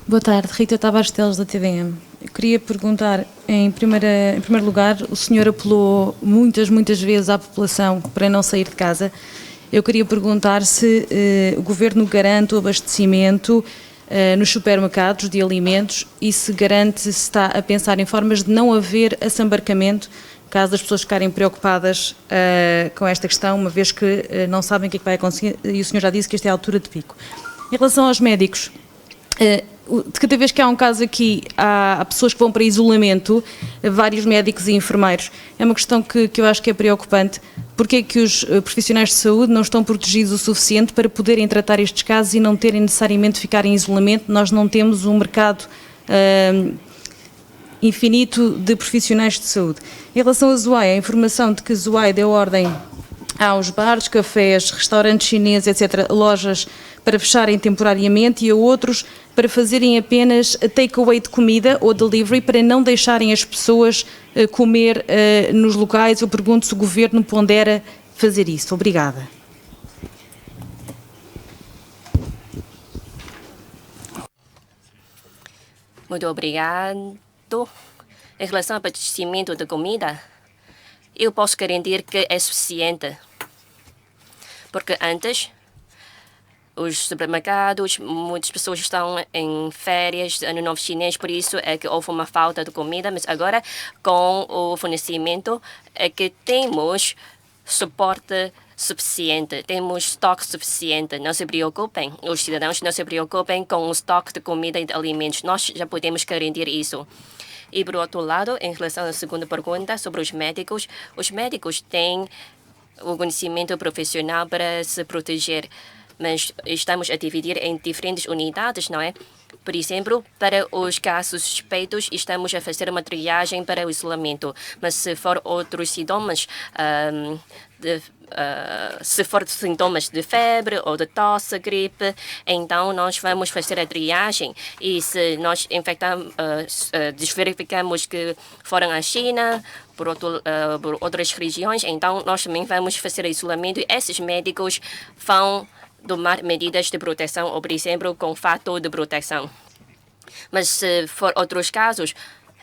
Boa tarde, Rita Tavares Teles, da TVM. Eu queria perguntar, em primeiro lugar, o senhor apelou muitas vezes à população para não sair de casa. Eu queria perguntar se o Governo garante o abastecimento nos supermercados de alimentos e se garante, se está a pensar em formas de não haver assambarcamento, caso as pessoas ficarem preocupadas com esta questão, uma vez que não sabem o que é que vai acontecer, e o senhor já disse que esta é a altura de pico. Em relação aos médicos, de cada vez que há um caso aqui, há pessoas que vão para isolamento, vários médicos e enfermeiros. É uma questão que eu acho que é preocupante. Porque é que os profissionais de saúde não estão protegidos o suficiente para poderem tratar estes casos e não terem necessariamente de ficar em isolamento? Nós não temos um mercado infinito de profissionais de saúde. Em relação a Zhuhai, a informação de que Zhuhai deu ordem aos bares, cafés, restaurantes chineses, etc., lojas para fecharem temporariamente e a outros para fazerem apenas takeaway de comida ou delivery para não deixarem as pessoas comer nos locais. Eu pergunto se o Governo pondera fazer isso. Obrigada. Muito obrigado. Em relação ao abastecimento de comida, eu posso garantir que é suficiente. Porque antes, os supermercados, muitas pessoas estão em férias de Ano Novo Chinês, por isso é que houve uma falta de comida, mas agora, com o fornecimento, é que temos suporte suficiente, temos estoque suficiente. Não se preocupem, os cidadãos não se preocupem com o estoque de comida e de alimentos. Nós já podemos garantir isso. E, por outro lado, em relação à segunda pergunta sobre os médicos têm o conhecimento profissional para se proteger, mas estamos a dividir em diferentes unidades, não é? Por exemplo, para os casos suspeitos, estamos a fazer uma triagem para o isolamento, mas se for outros sintomas, se for sintomas de febre ou de tosse, gripe, então nós vamos fazer a triagem e se nós desverificamos que foram à China, por outras regiões, então nós também vamos fazer isolamento e esses médicos vão tomar medidas de proteção ou, por exemplo, com fato de proteção. Mas se for outros casos,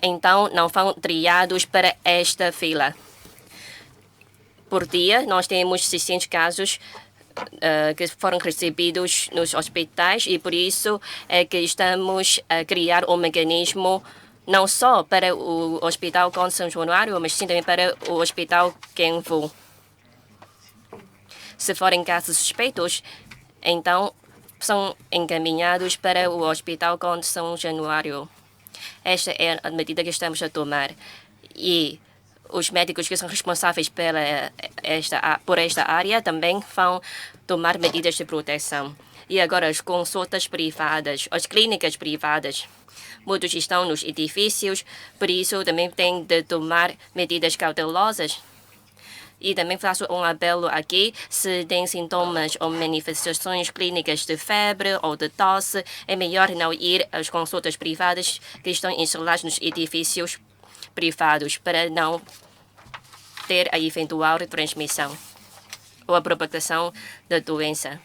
então não vão triados para esta fila. Por dia, nós temos 600 casos que foram recebidos nos hospitais e por isso é que estamos a criar um mecanismo não só para o Hospital Conde São Januário, mas sim também para o Hospital Kenvu. Se forem casos suspeitos, então são encaminhados para o Hospital Conde São Januário. Esta é a medida que estamos a tomar. E os médicos que são responsáveis por esta área também vão tomar medidas de proteção. E agora as consultas privadas, as clínicas privadas, muitos estão nos edifícios, por isso também tem de tomar medidas cautelosas. E também faço um apelo aqui, se tem sintomas ou manifestações clínicas de febre ou de tosse, é melhor não ir às consultas privadas que estão instaladas nos edifícios privados para não ter a eventual transmissão ou a propagação da doença.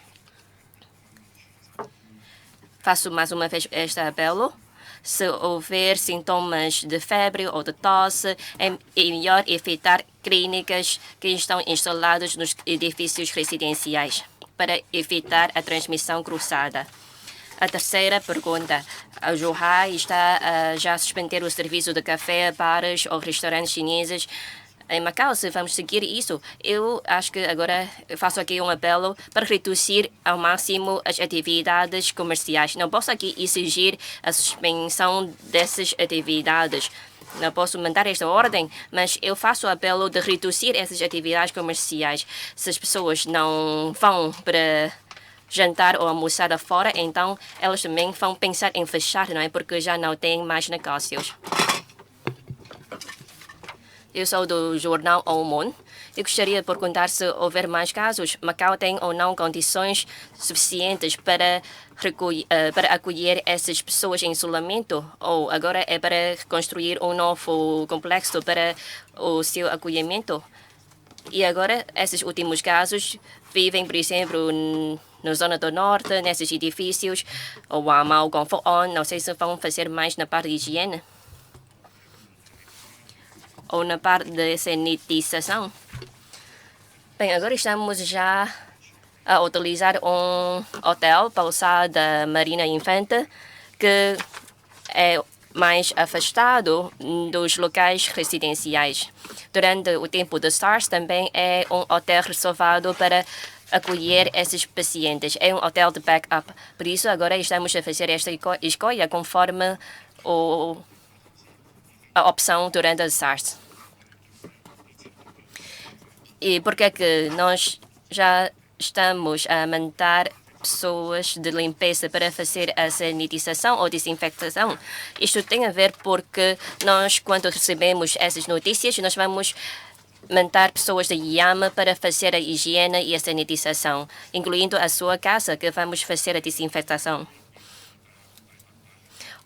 Faço mais uma vez este apelo. Se houver sintomas de febre ou de tosse, é melhor evitar clínicas que estão instaladas nos edifícios residenciais para evitar a transmissão cruzada. A terceira pergunta. A Zhuhai está a já suspender o serviço de café, bares ou restaurantes chineses em Macau, se vamos seguir isso. Eu acho que agora faço aqui um apelo para reduzir ao máximo as atividades comerciais. Não posso aqui exigir a suspensão dessas atividades. Não posso mandar esta ordem, mas eu faço o apelo de reduzir essas atividades comerciais. Se as pessoas não vão para jantar ou almoçar fora, então elas também vão pensar em fechar, não é? Porque já não têm mais negócios. Eu sou do jornal O Mundo. Eu gostaria de perguntar se houver mais casos. Macau tem ou não condições suficientes para acolher essas pessoas em isolamento? Ou agora é para construir um novo complexo para o seu acolhimento? E agora, esses últimos casos vivem, por exemplo, na zona do norte, nesses edifícios, ou Amau, Gongfong, não sei se vão fazer mais na parte de higiene ou na parte de sanitização. Bem, agora estamos já a utilizar um hotel pousada Marina Infante que é mais afastado dos locais residenciais. Durante o tempo do SARS também é um hotel reservado para acolher esses pacientes. É um hotel de backup. Por isso agora estamos a fazer esta escolha conforme a opção durante a SARS. E por que é que nós já estamos a mandar pessoas de limpeza para fazer a sanitização ou desinfectação? Isto tem a ver porque nós, quando recebemos essas notícias, nós vamos mandar pessoas da IAMA para fazer a higiene e a sanitização, incluindo a sua casa, que vamos fazer a desinfectação.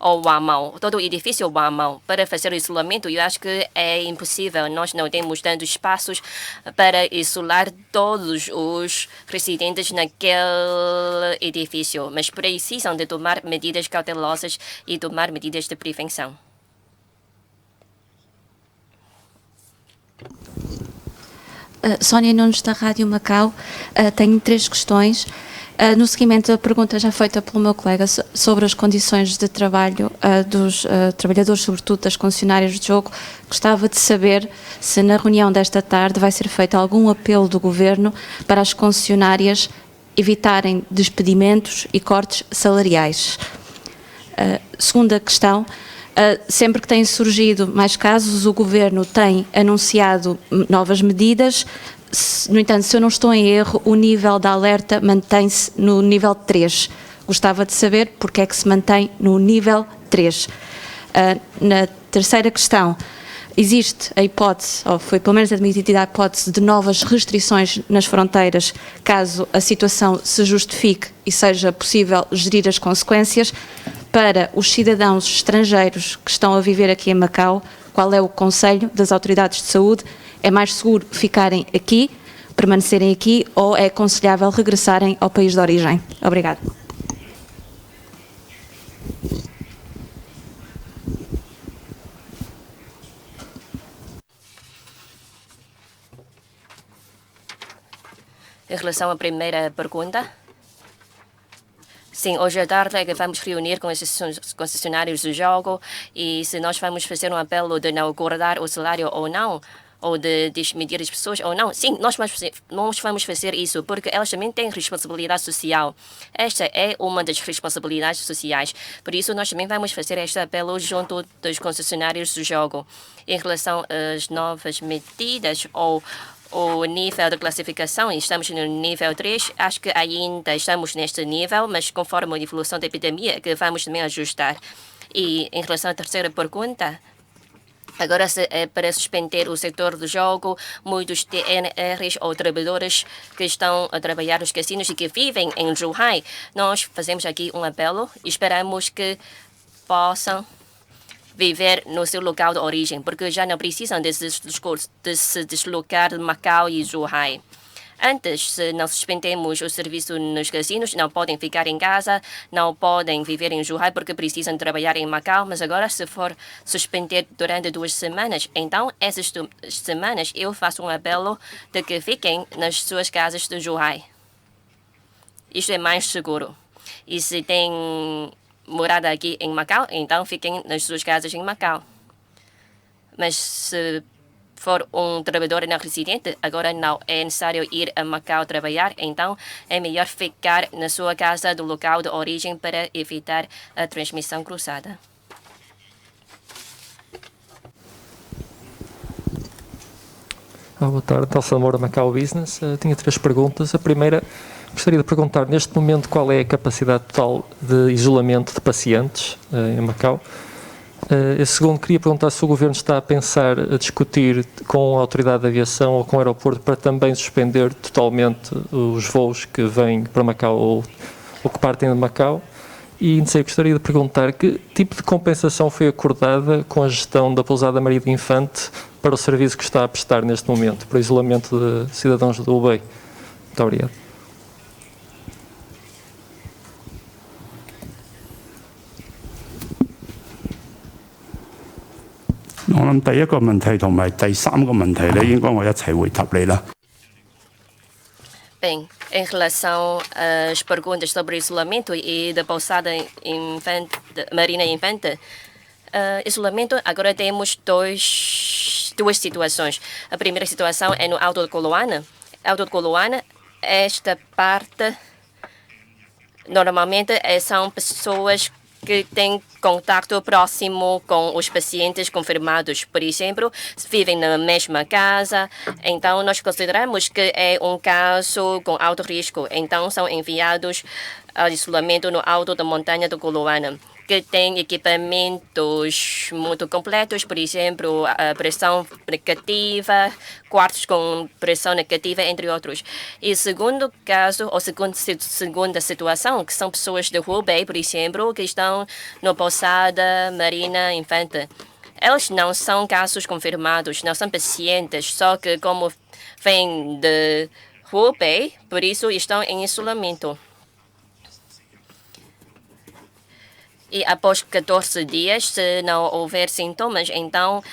Ou Wamau, todo o edifício Wamau, para fazer o isolamento, eu acho que é impossível. Nós não temos tantos espaços para isolar todos os residentes naquele edifício, mas precisam de tomar medidas cautelosas e tomar medidas de prevenção. Sónia Nunes, da Rádio Macau. Tenho 3 questões. No seguimento da pergunta já feita pelo meu colega sobre as condições de trabalho dos trabalhadores, sobretudo das concessionárias de jogo, gostava de saber se na reunião desta tarde vai ser feito algum apelo do Governo para as concessionárias evitarem despedimentos e cortes salariais. Segunda questão. Sempre que têm surgido mais casos, o Governo tem anunciado novas medidas. No entanto, se eu não estou em erro, o nível de alerta mantém-se no nível 3. Gostava de saber porque é que se mantém no nível 3. Na terceira questão, existe a hipótese, ou foi pelo menos admitida a hipótese, de novas restrições nas fronteiras, caso a situação se justifique e seja possível gerir as consequências. Para os cidadãos estrangeiros que estão a viver aqui em Macau, qual é o conselho das autoridades de saúde? É mais seguro ficarem aqui, permanecerem aqui, ou é aconselhável regressarem ao país de origem? Obrigada. Em relação à primeira pergunta, sim, hoje à tarde é que vamos reunir com esses concessionários do jogo e se nós vamos fazer um apelo de não acordar o salário ou não, ou de desmedir as pessoas ou não. Sim, nós vamos fazer isso, porque elas também têm responsabilidade social. Esta é uma das responsabilidades sociais. Por isso, nós também vamos fazer este apelo junto dos concessionários do jogo. Em relação às novas medidas ou o nível de classificação, estamos no nível 3, acho que ainda estamos neste nível, mas conforme a evolução da epidemia, que vamos também ajustar. E em relação à terceira pergunta, agora é para suspender o setor do jogo, muitos TNRs ou trabalhadores que estão a trabalhar nos cassinos e que vivem em Zhuhai, nós fazemos aqui um apelo e esperamos que possam viver no seu local de origem, porque já não precisam de se deslocar de Macau e Zhuhai. Antes, se não suspendemos o serviço nos cassinos, não podem ficar em casa, não podem viver em Zhuhai porque precisam trabalhar em Macau, mas agora se for suspender durante 2 semanas, então essas semanas eu faço um apelo de que fiquem nas suas casas de Zhuhai. Isto é mais seguro. E se tem morada aqui em Macau, então fiquem nas suas casas em Macau. Mas se for um trabalhador não residente, agora não é necessário ir a Macau trabalhar, então é melhor ficar na sua casa do local de origem para evitar a transmissão cruzada. Boa tarde, Elsa Moura, Macau Business. Tinha 3 perguntas. A primeira, gostaria de perguntar, neste momento, qual é a capacidade total de isolamento de pacientes em Macau? A segundo, queria perguntar se o Governo está a pensar a discutir com a Autoridade de Aviação ou com o aeroporto para também suspender totalmente os voos que vêm para Macau ou que partem de Macau. E não sei, gostaria de perguntar que tipo de compensação foi acordada com a gestão da pousada Maria de Infante para o serviço que está a prestar neste momento, para o isolamento de cidadãos do Hubei. Muito obrigado. 我諗第一個問題同埋第3個問題咧，應該我一齊回答你啦。Bem, em relação às perguntas sobre isolamento e da pousada Marina Infante, isolamento, agora temos duas situações. A primeira situação é no Alto de Coloana. Alto de Coloana, esta parte, normalmente são pessoas que têm contato próximo com os pacientes confirmados. Por exemplo, vivem na mesma casa, então nós consideramos que é um caso com alto risco. Então são enviados ao isolamento no alto da montanha do Coloana, que tem equipamentos muito completos, por exemplo, a pressão negativa, quartos com pressão negativa, entre outros. E segundo caso, ou segunda situação, que são pessoas de Hubei, por exemplo, que estão na pousada Marina Infante. Eles não são casos confirmados, não são pacientes, só que como vêm de Hubei, por isso estão em isolamento. E após 14 dias, se não houver sintomas, então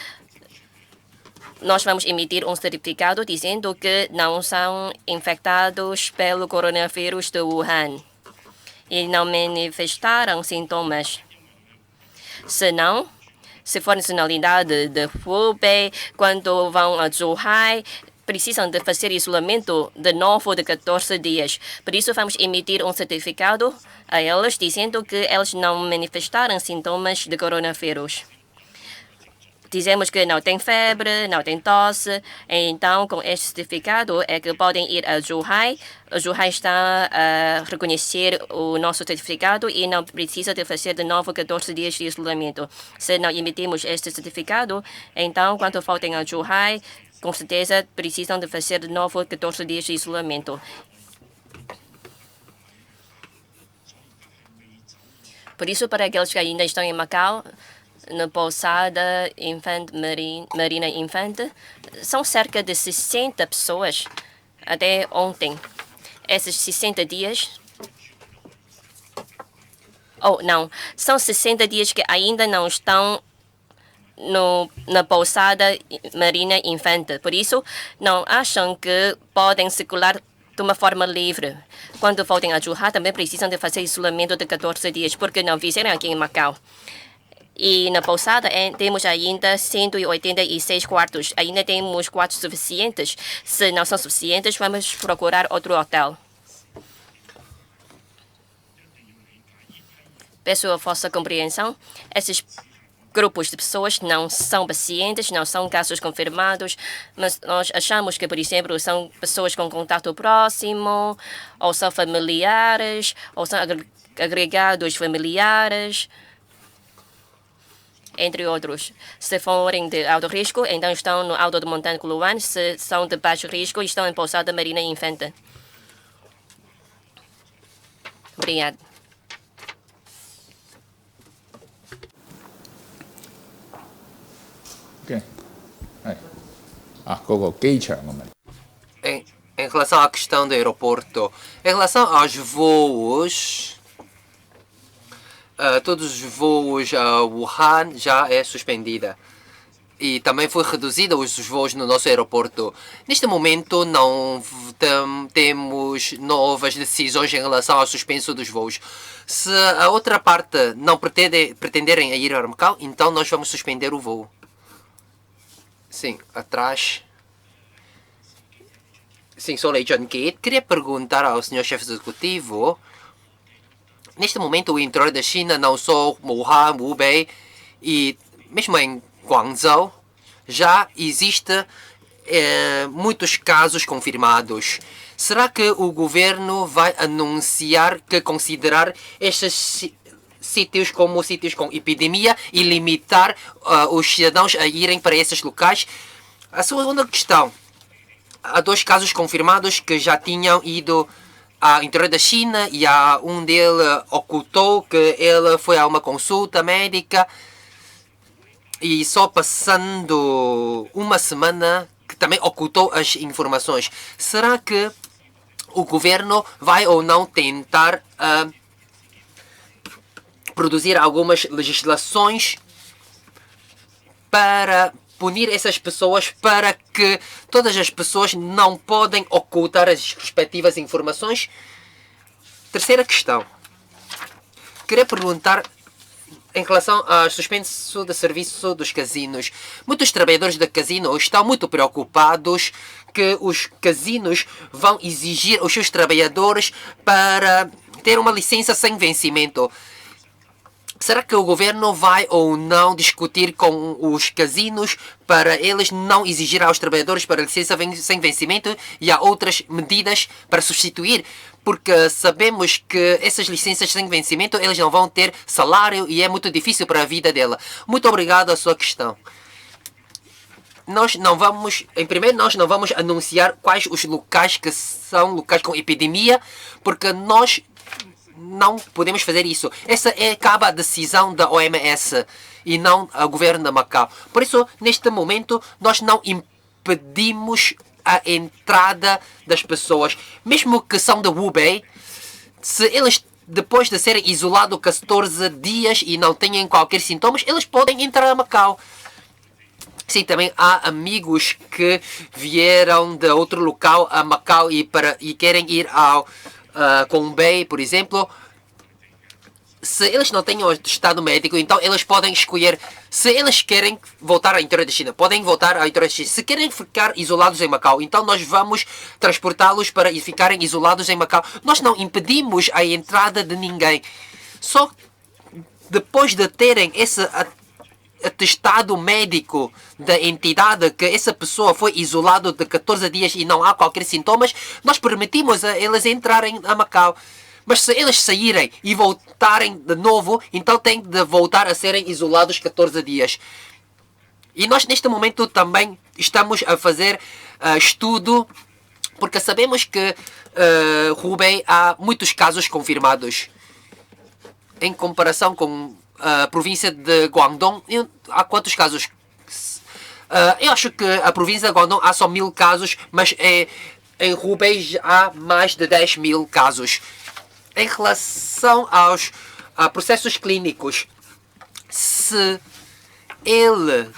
nós vamos emitir um certificado dizendo que não são infectados pelo coronavírus de Wuhan e não manifestaram sintomas. Se for nacionalidade de Hubei, quando vão a Zhuhai, precisam de fazer isolamento de novo de 14 dias. Por isso, vamos emitir um certificado a eles dizendo que eles não manifestaram sintomas de coronavírus. Dizemos que não tem febre, não tem tosse, então com este certificado é que podem ir a Zhuhai. A Zhuhai está a reconhecer o nosso certificado e não precisa de fazer de novo 14 dias de isolamento. Se não emitimos este certificado, então quando voltem a Zhuhai, com certeza precisam de fazer de novo 14 dias de isolamento. Por isso, para aqueles que ainda estão em Macau, na pousada Marina Infante, são cerca de 60 pessoas até ontem. Esses 60 dias... são 60 dias que ainda não estão na pousada Marina Infante. Por isso, não acham que podem circular de uma forma livre. Quando voltem a Zhuhai, também precisam de fazer isolamento de 14 dias, porque não fizeram aqui em Macau. E na pousada temos ainda 186 quartos. Ainda temos quartos suficientes. Se não são suficientes, vamos procurar outro hotel. Peço a vossa compreensão. Esses grupos de pessoas que não são pacientes, não são casos confirmados, mas nós achamos que, por exemplo, são pessoas com contato próximo, ou são familiares, ou são agregados familiares, entre outros. Se forem de alto risco, então estão no Alto de Montanha Coluan. Se são de baixo risco, estão em Pousada Marina Infante. Obrigada. Em relação à questão do aeroporto, em relação aos voos, todos os voos a Wuhan já é suspendida. E também foi reduzida os voos no nosso aeroporto. Neste momento não temos novas decisões em relação ao suspenso dos voos. Se a outra parte não pretenderem ir a Macau, então nós vamos suspender o voo. Sim, atrás. Sim, sou Lei John Gate. Queria perguntar ao senhor chefe executivo. Neste momento, o interior da China, não só Wuhan, Hubei e mesmo em Guangzhou, já existe muitos casos confirmados. Será que o governo vai anunciar que considerar estes sítios como sítios com epidemia e limitar os cidadãos a irem para esses locais? A segunda questão. Há 2 casos confirmados que já tinham ido ao interior da China e um deles ocultou que ele foi a uma consulta médica e só passando uma semana que também ocultou as informações. Será que o governo vai ou não tentar produzir algumas legislações para punir essas pessoas, para que todas as pessoas não podem ocultar as respectivas informações? Terceira questão. Queria perguntar em relação ao suspenso de serviço dos casinos. Muitos trabalhadores de casino estão muito preocupados que os casinos vão exigir os seus trabalhadores para ter uma licença sem vencimento. Será que o governo vai ou não discutir com os casinos para eles não exigir aos trabalhadores para licença sem vencimento e há outras medidas para substituir? Porque sabemos que essas licenças sem vencimento eles não vão ter salário e é muito difícil para a vida dela. Muito obrigado a sua questão. Nós não vamos anunciar quais os locais que são locais com epidemia, porque nós não podemos fazer isso. Essa cabe a decisão da OMS e não ao governo de Macau. Por isso, neste momento, nós não impedimos a entrada das pessoas. Mesmo que são de Hubei, se eles, depois de serem isolados 14 dias e não tenham qualquer sintomas, eles podem entrar a Macau. Sim, também há amigos que vieram de outro local a Macau e querem ir ao Hubei, por exemplo. Se eles não têm o estado médico, então eles podem escolher. Se eles querem voltar ao interior da China, podem voltar ao interior da China. Se querem ficar isolados em Macau, então nós vamos transportá-los para ficarem isolados em Macau. Nós não impedimos a entrada de ninguém. Só depois de terem esse atestado médico da entidade que essa pessoa foi isolada de 14 dias e não há qualquer sintomas, nós permitimos a eles entrarem a Macau. Mas se eles saírem e voltarem de novo, então têm de voltar a serem isolados 14 dias. E nós neste momento também estamos a fazer estudo, porque sabemos que Hubei há muitos casos confirmados. Em comparação com a província de Guangdong, há quantos casos? Eu acho que a província de Guangdong há só 1000 casos, mas em Hubei há mais de 10.000 casos. Em relação aos processos clínicos, se ele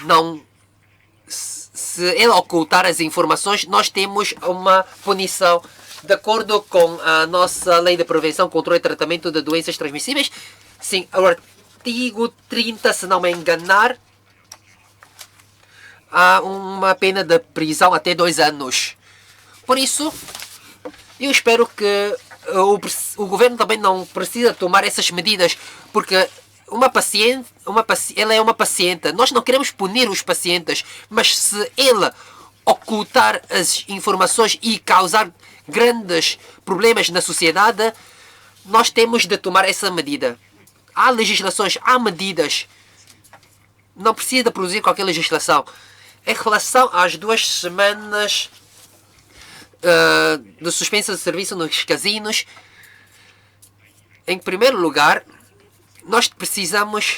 ocultar as informações, nós temos uma punição. De acordo com a nossa Lei de Prevenção, Controle e Tratamento de Doenças Transmissíveis, sim, o artigo 30, se não me enganar, há uma pena de prisão até 2 anos. Por isso, eu espero que o governo também não precisa tomar essas medidas, porque ela é uma paciente. Nós não queremos punir os pacientes, mas se ela ocultar as informações e causar grandes problemas na sociedade, nós temos de tomar essa medida. Há legislações, há medidas. Não precisa de produzir qualquer legislação. Em relação às 2 semanas de suspensa de serviço nos casinos, em primeiro lugar, nós precisamos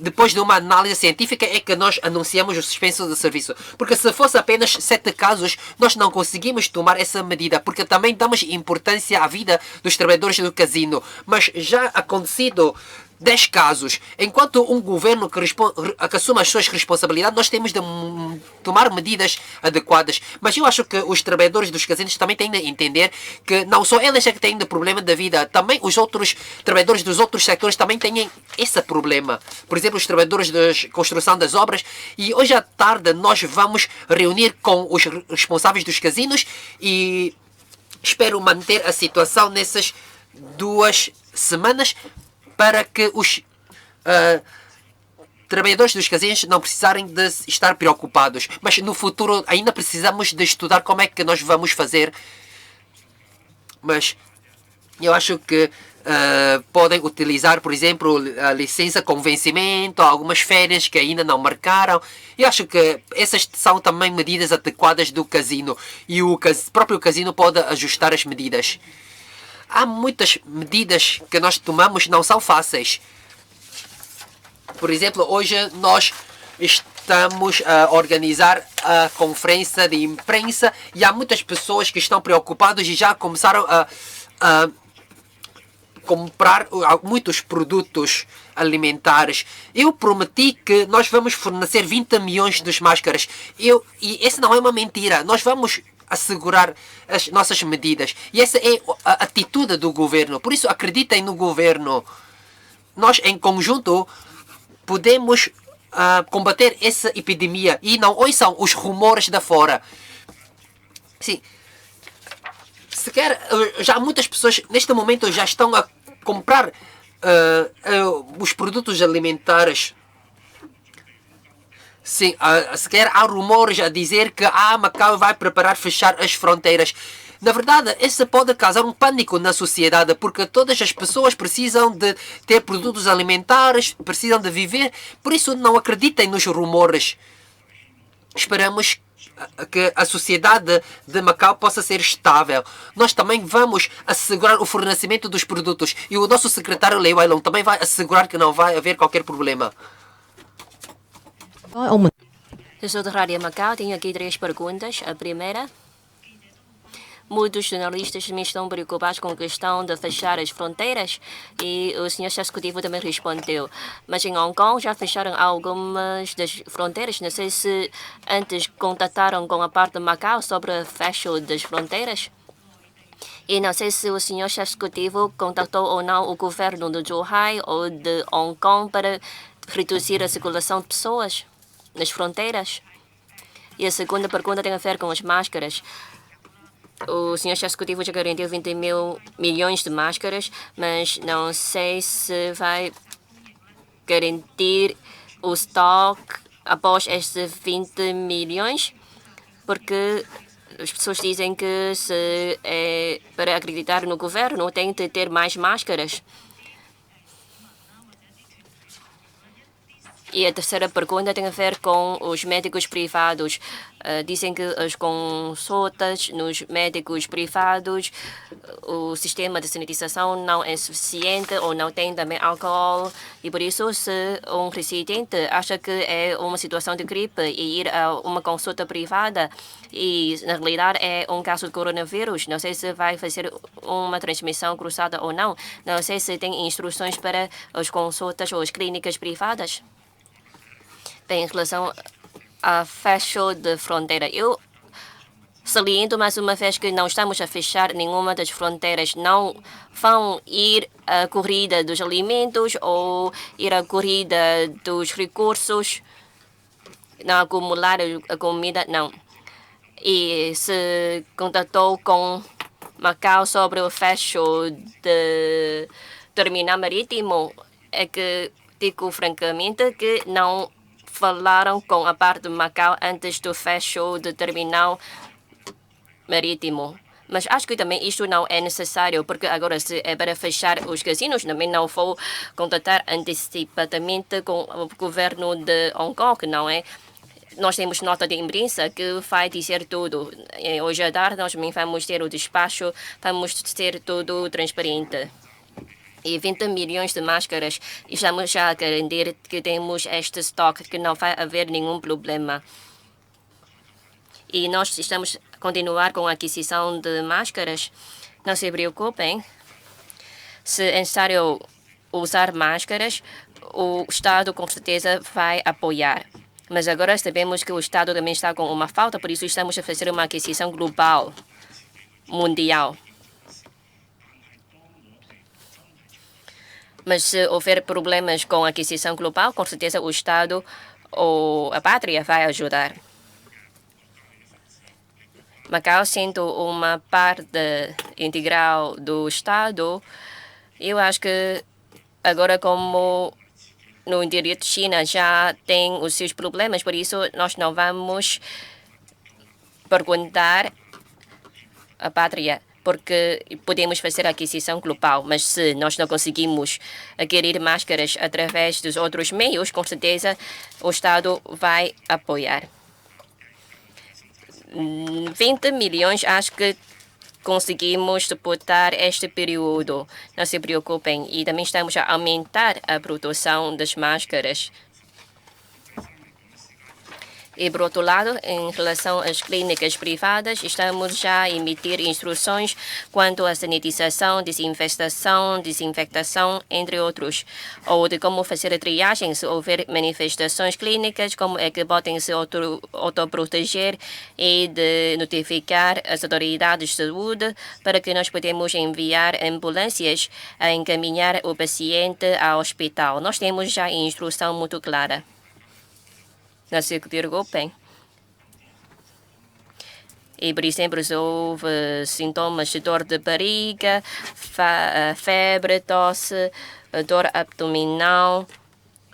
depois de uma análise científica é que nós anunciamos o suspenso de serviço. Porque se fosse apenas 7 casos, nós não conseguimos tomar essa medida, porque também damos importância à vida dos trabalhadores do casino. Mas já acontecido 10 casos. Enquanto um governo que assume as suas responsabilidades, nós temos de tomar medidas adequadas. Mas eu acho que os trabalhadores dos casinos também têm de entender que não só eles é que têm de problema da vida, também os outros trabalhadores dos outros setores também têm esse problema. Por exemplo, os trabalhadores da construção das obras. E hoje à tarde nós vamos reunir com os responsáveis dos casinos e espero manter a situação nessas 2 semanas para que os trabalhadores dos casinos não precisarem de estar preocupados. Mas no futuro ainda precisamos de estudar como é que nós vamos fazer. Mas eu acho que podem utilizar, por exemplo, a licença com vencimento, algumas férias que ainda não marcaram. Eu acho que essas são também medidas adequadas do casino. E o próprio casino pode ajustar as medidas. Há muitas medidas que nós tomamos que não são fáceis. Por exemplo, hoje nós estamos a organizar a conferência de imprensa e há muitas pessoas que estão preocupadas e já começaram a comprar muitos produtos alimentares. Eu prometi que nós vamos fornecer 20 milhões de máscaras. E essa não é uma mentira. Nós vamos assegurar as nossas medidas. E essa é a atitude do governo. Por isso, acreditem no governo. Nós, em conjunto, podemos combater essa epidemia. E não ouçam os rumores da fora. Sim. Sequer, já muitas pessoas, neste momento, já estão a comprar os produtos alimentares. Sim, sequer há rumores a dizer que Macau vai preparar fechar as fronteiras. Na verdade, isso pode causar um pânico na sociedade, porque todas as pessoas precisam de ter produtos alimentares, precisam de viver. Por isso, não acreditem nos rumores. Esperamos que a sociedade de Macau possa ser estável. Nós também vamos assegurar o fornecimento dos produtos. E o nosso secretário Lei Wailong também vai assegurar que não vai haver qualquer problema. Eu sou da Rádio Macau, tenho aqui 3 perguntas. A primeira, muitos jornalistas me estão preocupados com a questão de fechar as fronteiras e o senhor executivo também respondeu. Mas em Hong Kong já fecharam algumas das fronteiras. Não sei se antes contataram com a parte de Macau sobre o fecho das fronteiras. E não sei se o senhor executivo contatou ou não o governo de Zhuhai ou de Hong Kong para reduzir a circulação de pessoas nas fronteiras. E a segunda pergunta tem a ver com as máscaras. O senhor executivo já garantiu 20 milhões de máscaras, mas não sei se vai garantir o estoque após estes 20 milhões, porque as pessoas dizem que se é para acreditar no governo tem de ter mais máscaras. E a terceira pergunta tem a ver com os médicos privados. Dizem que as consultas nos médicos privados, o sistema de sanitização não é suficiente ou não tem também álcool. E por isso, se um residente acha que é uma situação de gripe e ir a uma consulta privada e na realidade é um caso de coronavírus, não sei se vai fazer uma transmissão cruzada ou não. Não sei se tem instruções para as consultas ou as clínicas privadas. Bem, em relação a fecho de fronteira, eu saliento mais uma vez que não estamos a fechar nenhuma das fronteiras. Não vão ir à corrida dos alimentos ou ir à corrida dos recursos, não acumular a comida, não. E se contatou com Macau sobre o fecho de terminal marítimo, é que digo francamente que não falaram com a parte de Macau antes do fecho do terminal marítimo. Mas acho que também isto não é necessário, porque agora se é para fechar os casinos, também não vou contatar antecipadamente com o governo de Hong Kong, não é? Nós temos nota de imprensa que vai dizer tudo. Hoje à tarde nós também vamos ter o despacho, vamos ter tudo transparente. E 20 milhões de máscaras, estamos já a garantir que temos este estoque, que não vai haver nenhum problema. E nós estamos a continuar com a aquisição de máscaras. Não se preocupem. Se é necessário usar máscaras, o Estado com certeza vai apoiar. Mas agora sabemos que o Estado também está com uma falta, por isso estamos a fazer uma aquisição global, mundial. Mas se houver problemas com a aquisição global, com certeza o Estado ou a pátria vai ajudar. Macau, sendo uma parte integral do Estado, eu acho que agora, como no interior de China já tem os seus problemas, por isso nós não vamos perguntar à pátria, porque podemos fazer a aquisição global, mas se nós não conseguimos adquirir máscaras através dos outros meios, com certeza o Estado vai apoiar. 20 milhões, acho que conseguimos suportar este período. Não se preocupem. E também estamos a aumentar a produção das máscaras. E, por outro lado, em relação às clínicas privadas, estamos já a emitir instruções quanto à sanitização, desinfectação, entre outros, ou de como fazer a triagem se houver manifestações clínicas, como é que podem se autoproteger e de notificar as autoridades de saúde para que nós podemos enviar ambulâncias a encaminhar o paciente ao hospital. Nós temos já a instrução muito clara. Não se preocupem. E, por exemplo, se houve sintomas de dor de barriga, febre, tosse, dor abdominal,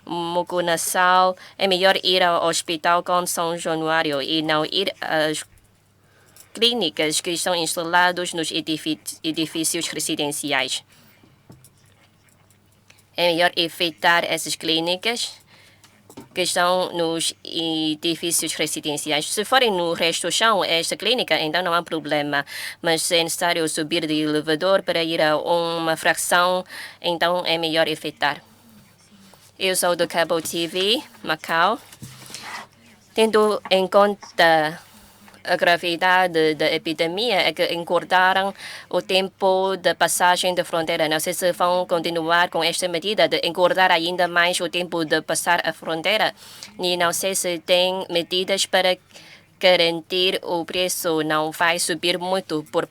muco nasal, é melhor ir ao hospital com São Januário e não ir às clínicas que estão instaladas nos edifícios residenciais. É melhor evitar essas clínicas que estão nos edifícios residenciais. Se forem no resto do chão, esta clínica, então não há problema. Mas se é necessário subir de elevador para ir a uma fração, então é melhor evitar. Eu sou do Cable TV, Macau. Tendo em conta a gravidade da epidemia, é que encurtaram o tempo de passagem da fronteira. Não sei se vão continuar com esta medida de encurtar ainda mais o tempo de passar a fronteira. E não sei se tem medidas para garantir o preço não vai subir muito por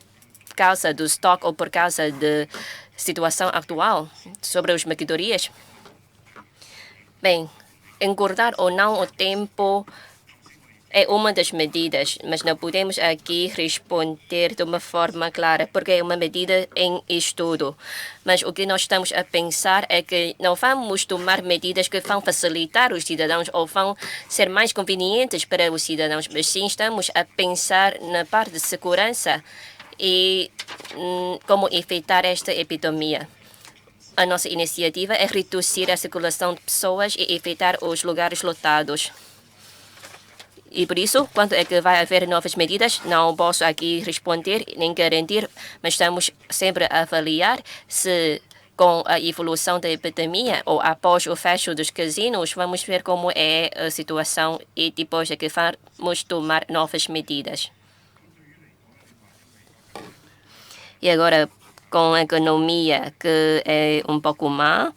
causa do estoque ou por causa da situação atual sobre as mercadorias. Bem, encurtar ou não o tempo é uma das medidas, mas não podemos aqui responder de uma forma clara, porque é uma medida em estudo. Mas o que nós estamos a pensar é que não vamos tomar medidas que vão facilitar os cidadãos ou vão ser mais convenientes para os cidadãos, mas sim estamos a pensar na parte de segurança e como evitar esta epidemia. A nossa iniciativa é reduzir a circulação de pessoas e evitar os lugares lotados. E por isso, quando é que vai haver novas medidas, não posso aqui responder nem garantir, mas estamos sempre a avaliar se com a evolução da epidemia ou após o fecho dos casinos, vamos ver como é a situação e depois é que vamos tomar novas medidas. E agora, com a economia que é um pouco má,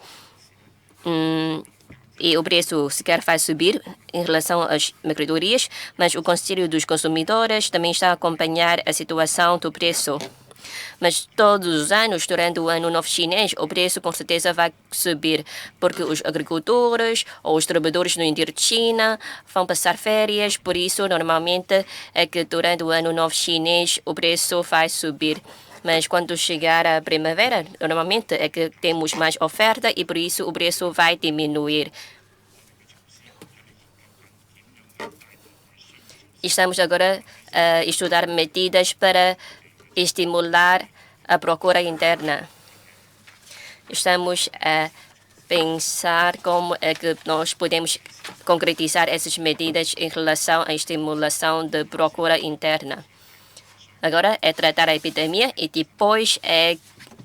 e o preço sequer vai subir em relação às mercadorias, mas o Conselho dos Consumidores também está a acompanhar a situação do preço. Mas todos os anos, durante o Ano Novo Chinês, o preço com certeza vai subir, porque os agricultores ou os trabalhadores no interior de China vão passar férias, por isso, normalmente, é que durante o Ano Novo Chinês o preço vai subir. Mas quando chegar a primavera, normalmente é que temos mais oferta e por isso o preço vai diminuir. Estamos agora a estudar medidas para estimular a procura interna. Estamos a pensar como é que nós podemos concretizar essas medidas em relação à estimulação da procura interna. Agora é tratar a epidemia e depois é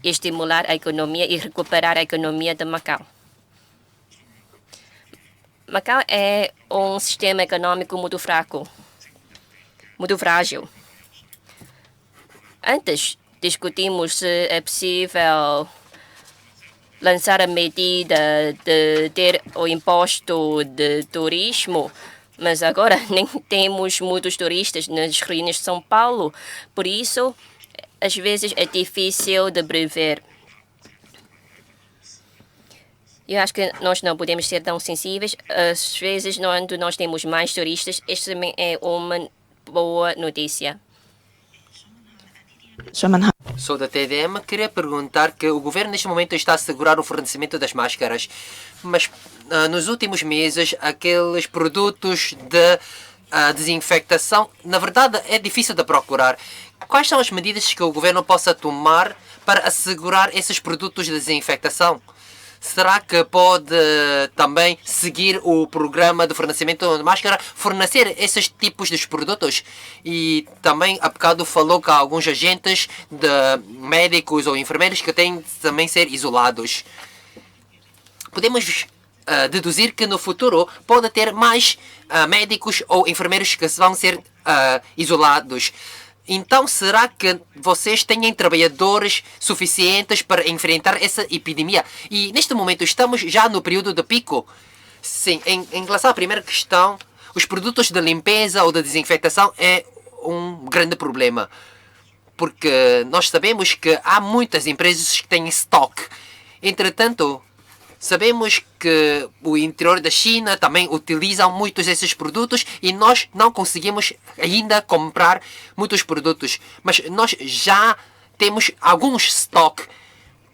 estimular a economia e recuperar a economia de Macau. Macau é um sistema econômico muito fraco, muito frágil. Antes discutimos se é possível lançar a medida de ter o imposto de turismo, mas agora nem temos muitos turistas nas ruínas de São Paulo, por isso, às vezes é difícil de prever. Eu acho que nós não podemos ser tão sensíveis. Às vezes, quando nós temos mais turistas, isso também é uma boa notícia. Sou da TDM. Queria perguntar que o governo neste momento está a assegurar o fornecimento das máscaras, mas nos últimos meses aqueles produtos de desinfectação, na verdade, é difícil de procurar. Quais são as medidas que o governo possa tomar para assegurar esses produtos de desinfectação? Será que pode também seguir o programa de fornecimento de máscara, fornecer esses tipos de produtos? E também, há bocado, falou que há alguns agentes de médicos ou enfermeiros que têm de também ser isolados. Podemos deduzir que no futuro pode ter mais médicos ou enfermeiros que vão ser isolados. Então, será que vocês têm trabalhadores suficientes para enfrentar essa epidemia? E neste momento estamos já no período de pico. Sim, em relação à primeira questão, os produtos de limpeza ou de desinfectação é um grande problema. Porque nós sabemos que há muitas empresas que têm estoque. Entretanto, sabemos que o interior da China também utilizam muitos desses produtos e nós não conseguimos ainda comprar muitos produtos. Mas nós já temos alguns estoque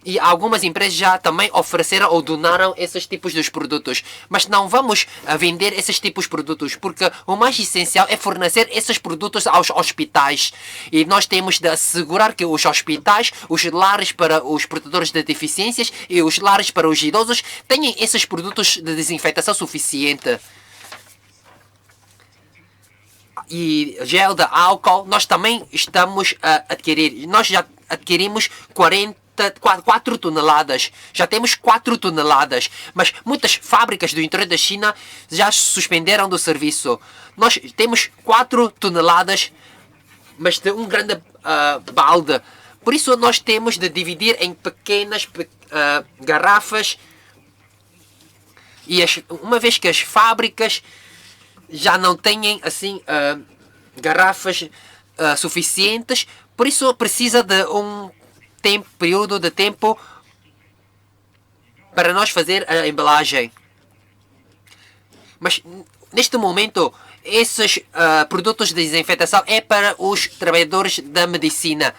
e algumas empresas já também ofereceram ou donaram esses tipos de produtos. Mas não vamos vender esses tipos de produtos porque o mais essencial é fornecer esses produtos aos hospitais. E nós temos de assegurar que os hospitais, os lares para os portadores de deficiências e os lares para os idosos tenham esses produtos de desinfectação suficiente. E gel de álcool nós também estamos a adquirir. Nós já adquirimos 4 toneladas. Já temos 4 toneladas. Mas muitas fábricas do interior da China já suspenderam do serviço. Nós temos 4 toneladas, mas de um grande balde. Por isso nós temos de dividir em pequenas garrafas. E uma vez que as fábricas já não têm assim garrafas suficientes, por isso precisa de um período de tempo para nós fazer a embalagem. Mas neste momento esses produtos de desinfectação é para os trabalhadores da medicina.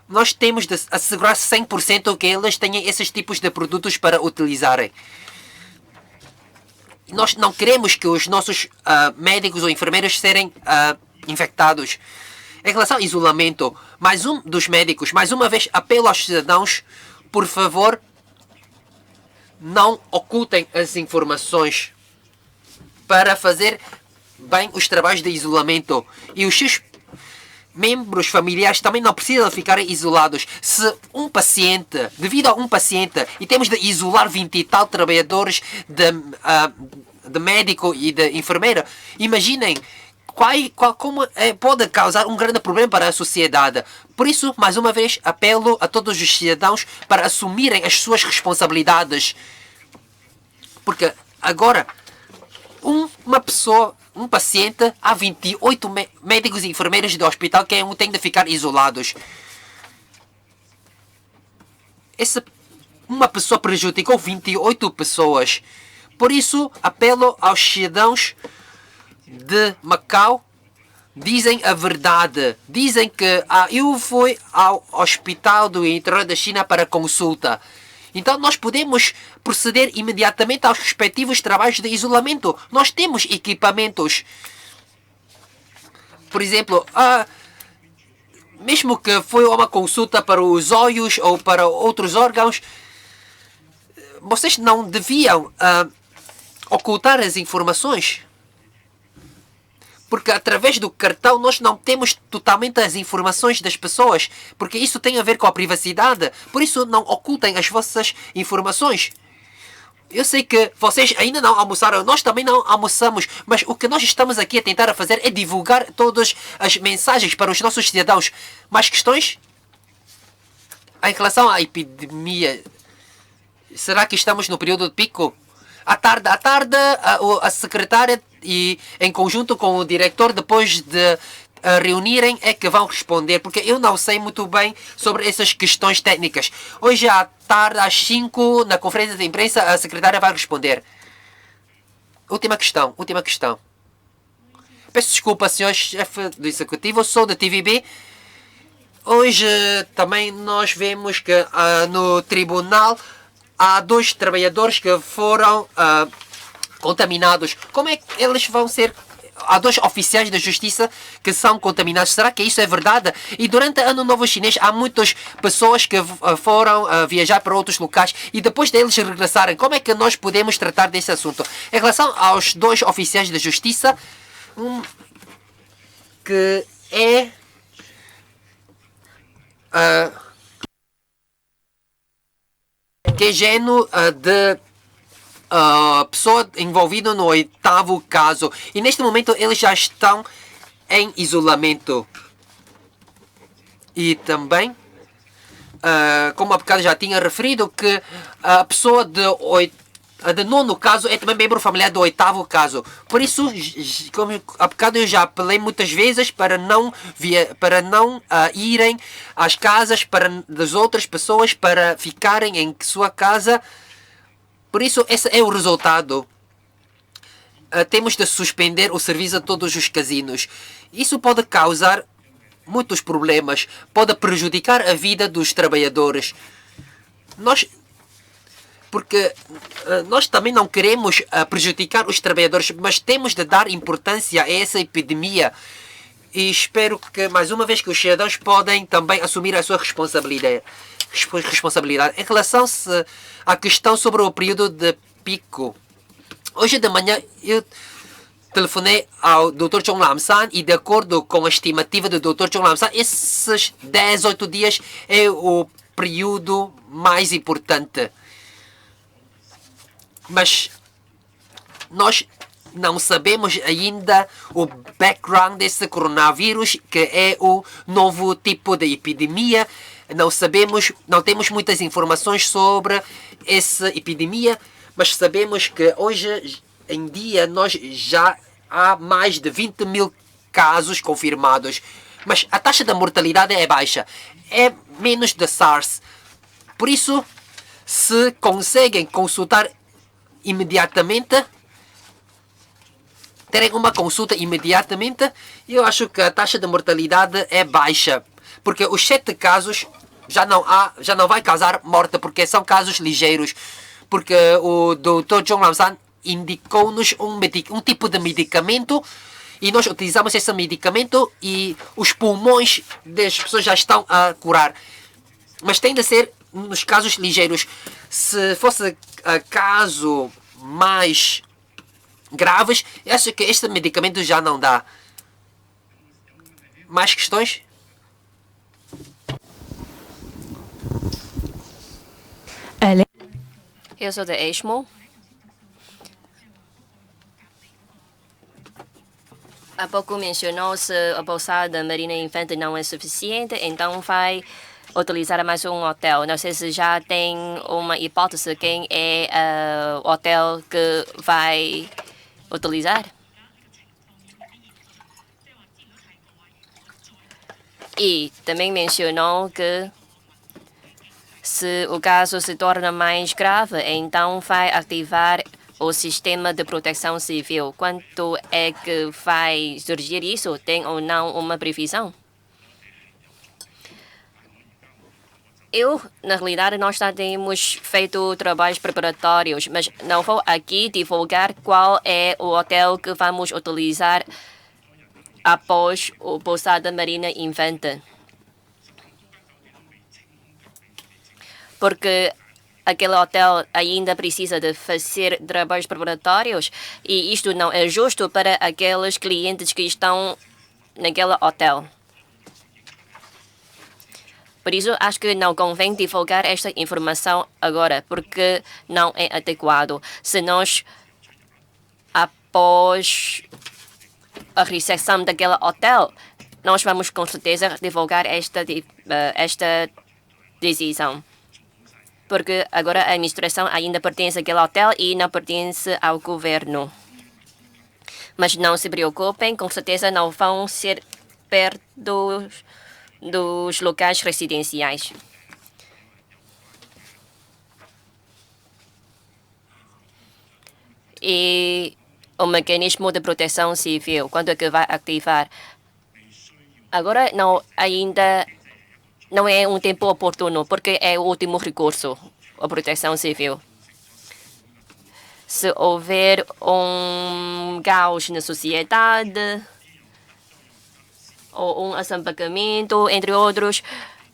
Nós temos de assegurar 100% que eles tenham esses tipos de produtos para utilizarem. Nós não queremos que os nossos médicos ou enfermeiros serem infectados. Em relação ao isolamento, mais um dos médicos, mais uma vez, apelo aos cidadãos, por favor, não ocultem as informações para fazer bem os trabalhos de isolamento. E os seus membros familiares também não precisam ficarem isolados. Se um paciente, devido a um paciente, e temos de isolar 20 e tal trabalhadores de médico e de enfermeira, imaginem como pode causar um grande problema para a sociedade. Por isso, mais uma vez, apelo a todos os cidadãos para assumirem as suas responsabilidades. Porque agora, uma pessoa, um paciente, há 28 médicos e enfermeiros do hospital que têm de ficar isolados. Uma pessoa prejudicou 28 pessoas. Por isso, apelo aos cidadãos de Macau dizem a verdade. Dizem que eu fui ao hospital do interior da China para consulta. Então nós podemos proceder imediatamente aos respectivos trabalhos de isolamento. Nós temos equipamentos. Por exemplo, mesmo que foi uma consulta para os olhos ou para outros órgãos, vocês não deviam ocultar as informações. Porque através do cartão nós não temos totalmente as informações das pessoas. Porque isso tem a ver com a privacidade. Por isso não ocultem as vossas informações. Eu sei que vocês ainda não almoçaram, nós também não almoçamos, mas o que nós estamos aqui a tentar fazer é divulgar todas as mensagens para os nossos cidadãos. Mais questões? Em relação à epidemia, será que estamos no período de pico? À tarde, a secretária e em conjunto com o diretor, depois de reunirem, é que vão responder, porque eu não sei muito bem sobre essas questões técnicas. Hoje à tarde, às 5, na conferência de imprensa, a secretária vai responder. Última questão. Peço desculpa, senhor chefe do executivo, eu sou da TVB. Hoje também nós vemos que no tribunal há 2 trabalhadores que foram contaminados. Como é que eles vão ser? Há 2 oficiais da justiça que são contaminados. Será que isso é verdade? E durante o Ano Novo Chinês há muitas pessoas que foram viajar para outros locais e depois deles regressarem. Como é que nós podemos tratar desse assunto? Em relação aos 2 oficiais da justiça, que é género de pessoa envolvida no 8º caso. E neste momento eles já estão em isolamento. E também, como há bocado já tinha referido, que a pessoa de 9º caso é também membro familiar do 8º caso. Por isso, como há bocado eu já apelei muitas vezes para não irem às casas das outras pessoas para ficarem em sua casa. Por isso, esse é o resultado. Temos de suspender o serviço a todos os casinos. Isso pode causar muitos problemas. Pode prejudicar a vida dos trabalhadores. Porque nós também não queremos prejudicar os trabalhadores, mas temos de dar importância a essa epidemia. E espero que, mais uma vez, que os cidadãos podem também assumir a sua responsabilidade. Em relação à questão sobre o período de pico, hoje de manhã eu telefonei ao Dr. Chong Lam-san e, de acordo com a estimativa do Dr. Chong Lam-san, esses 18 dias é o período mais importante. Mas nós não sabemos ainda o background desse coronavírus, que é o novo tipo de epidemia. Não temos muitas informações sobre essa epidemia, mas sabemos que hoje em dia nós já há mais de 20.000 casos confirmados. Mas a taxa de mortalidade é baixa, é menos da SARS. Por isso, se conseguem consultar imediatamente, terem uma consulta imediatamente, eu acho que a taxa de mortalidade é baixa, porque os 7 casos já não vai causar morte, porque são casos ligeiros, porque o Dr. Chong Lam-san indicou-nos um tipo de medicamento e nós utilizamos esse medicamento e os pulmões das pessoas já estão a curar. Mas tem de ser nos casos ligeiros. Se fosse caso mais graves, eu acho que este medicamento já não dá. Mais questões? Eu sou da ESMO. Há pouco mencionou-se a pousada Marina Infante não é suficiente, então vai utilizar mais um hotel. Não sei se já tem uma hipótese de quem é o hotel que vai utilizar. E também mencionou que se o caso se torna mais grave, então vai ativar o sistema de proteção civil. Quanto é que vai surgir isso? Tem ou não uma previsão? Na realidade, nós já temos feito trabalhos preparatórios, mas não vou aqui divulgar qual é o hotel que vamos utilizar após o Pousada Marina Inventa. Porque aquele hotel ainda precisa de fazer trabalhos preparatórios e isto não é justo para aqueles clientes que estão naquele hotel. Por isso, acho que não convém divulgar esta informação agora, porque não é adequado. Se nós, após a recepção daquele hotel, nós vamos com certeza divulgar esta decisão. Porque agora a administração ainda pertence àquele hotel e não pertence ao governo. Mas não se preocupem, com certeza não vão ser perto dos locais residenciais. E o mecanismo de proteção civil, quando é que vai ativar? Agora ainda não é um tempo oportuno, porque é o último recurso, a proteção civil. Se houver um caos na sociedade, ou um assaltamento, entre outros,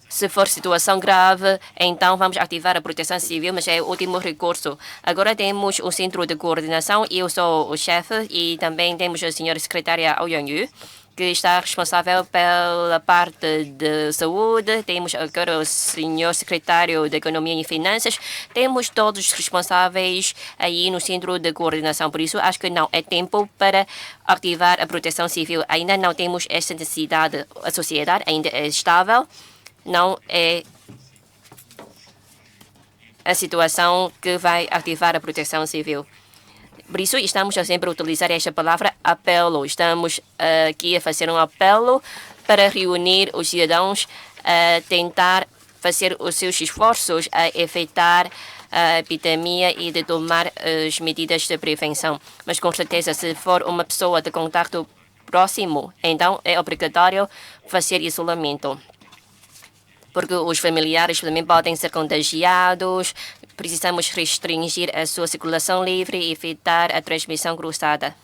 se for situação grave, então vamos ativar a proteção civil, mas é o último recurso. Agora temos o centro de coordenação, eu sou o chefe e também temos a senhora secretária Ao Yang-yu, que está responsável pela parte de saúde. Temos agora o senhor secretário de Economia e Finanças. Temos todos os responsáveis aí no centro de coordenação. Por isso, acho que não é tempo para ativar a proteção civil. Ainda não temos essa necessidade. A sociedade ainda é estável. Não é a situação que vai ativar a proteção civil. Por isso, estamos a sempre utilizar esta palavra apelo. Estamos aqui a fazer um apelo para reunir os cidadãos, a tentar fazer os seus esforços a evitar a epidemia e de tomar as medidas de prevenção. Mas, com certeza, se for uma pessoa de contato próximo, então é obrigatório fazer isolamento. Porque os familiares também podem ser contagiados. Precisamos restringir a sua circulação livre e evitar a transmissão cruzada.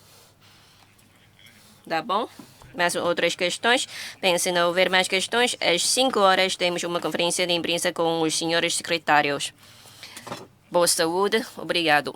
Tá bom? Mais outras questões? Bem, se não houver mais questões, às 5 horas temos uma conferência de imprensa com os senhores secretários. Boa saúde. Obrigado.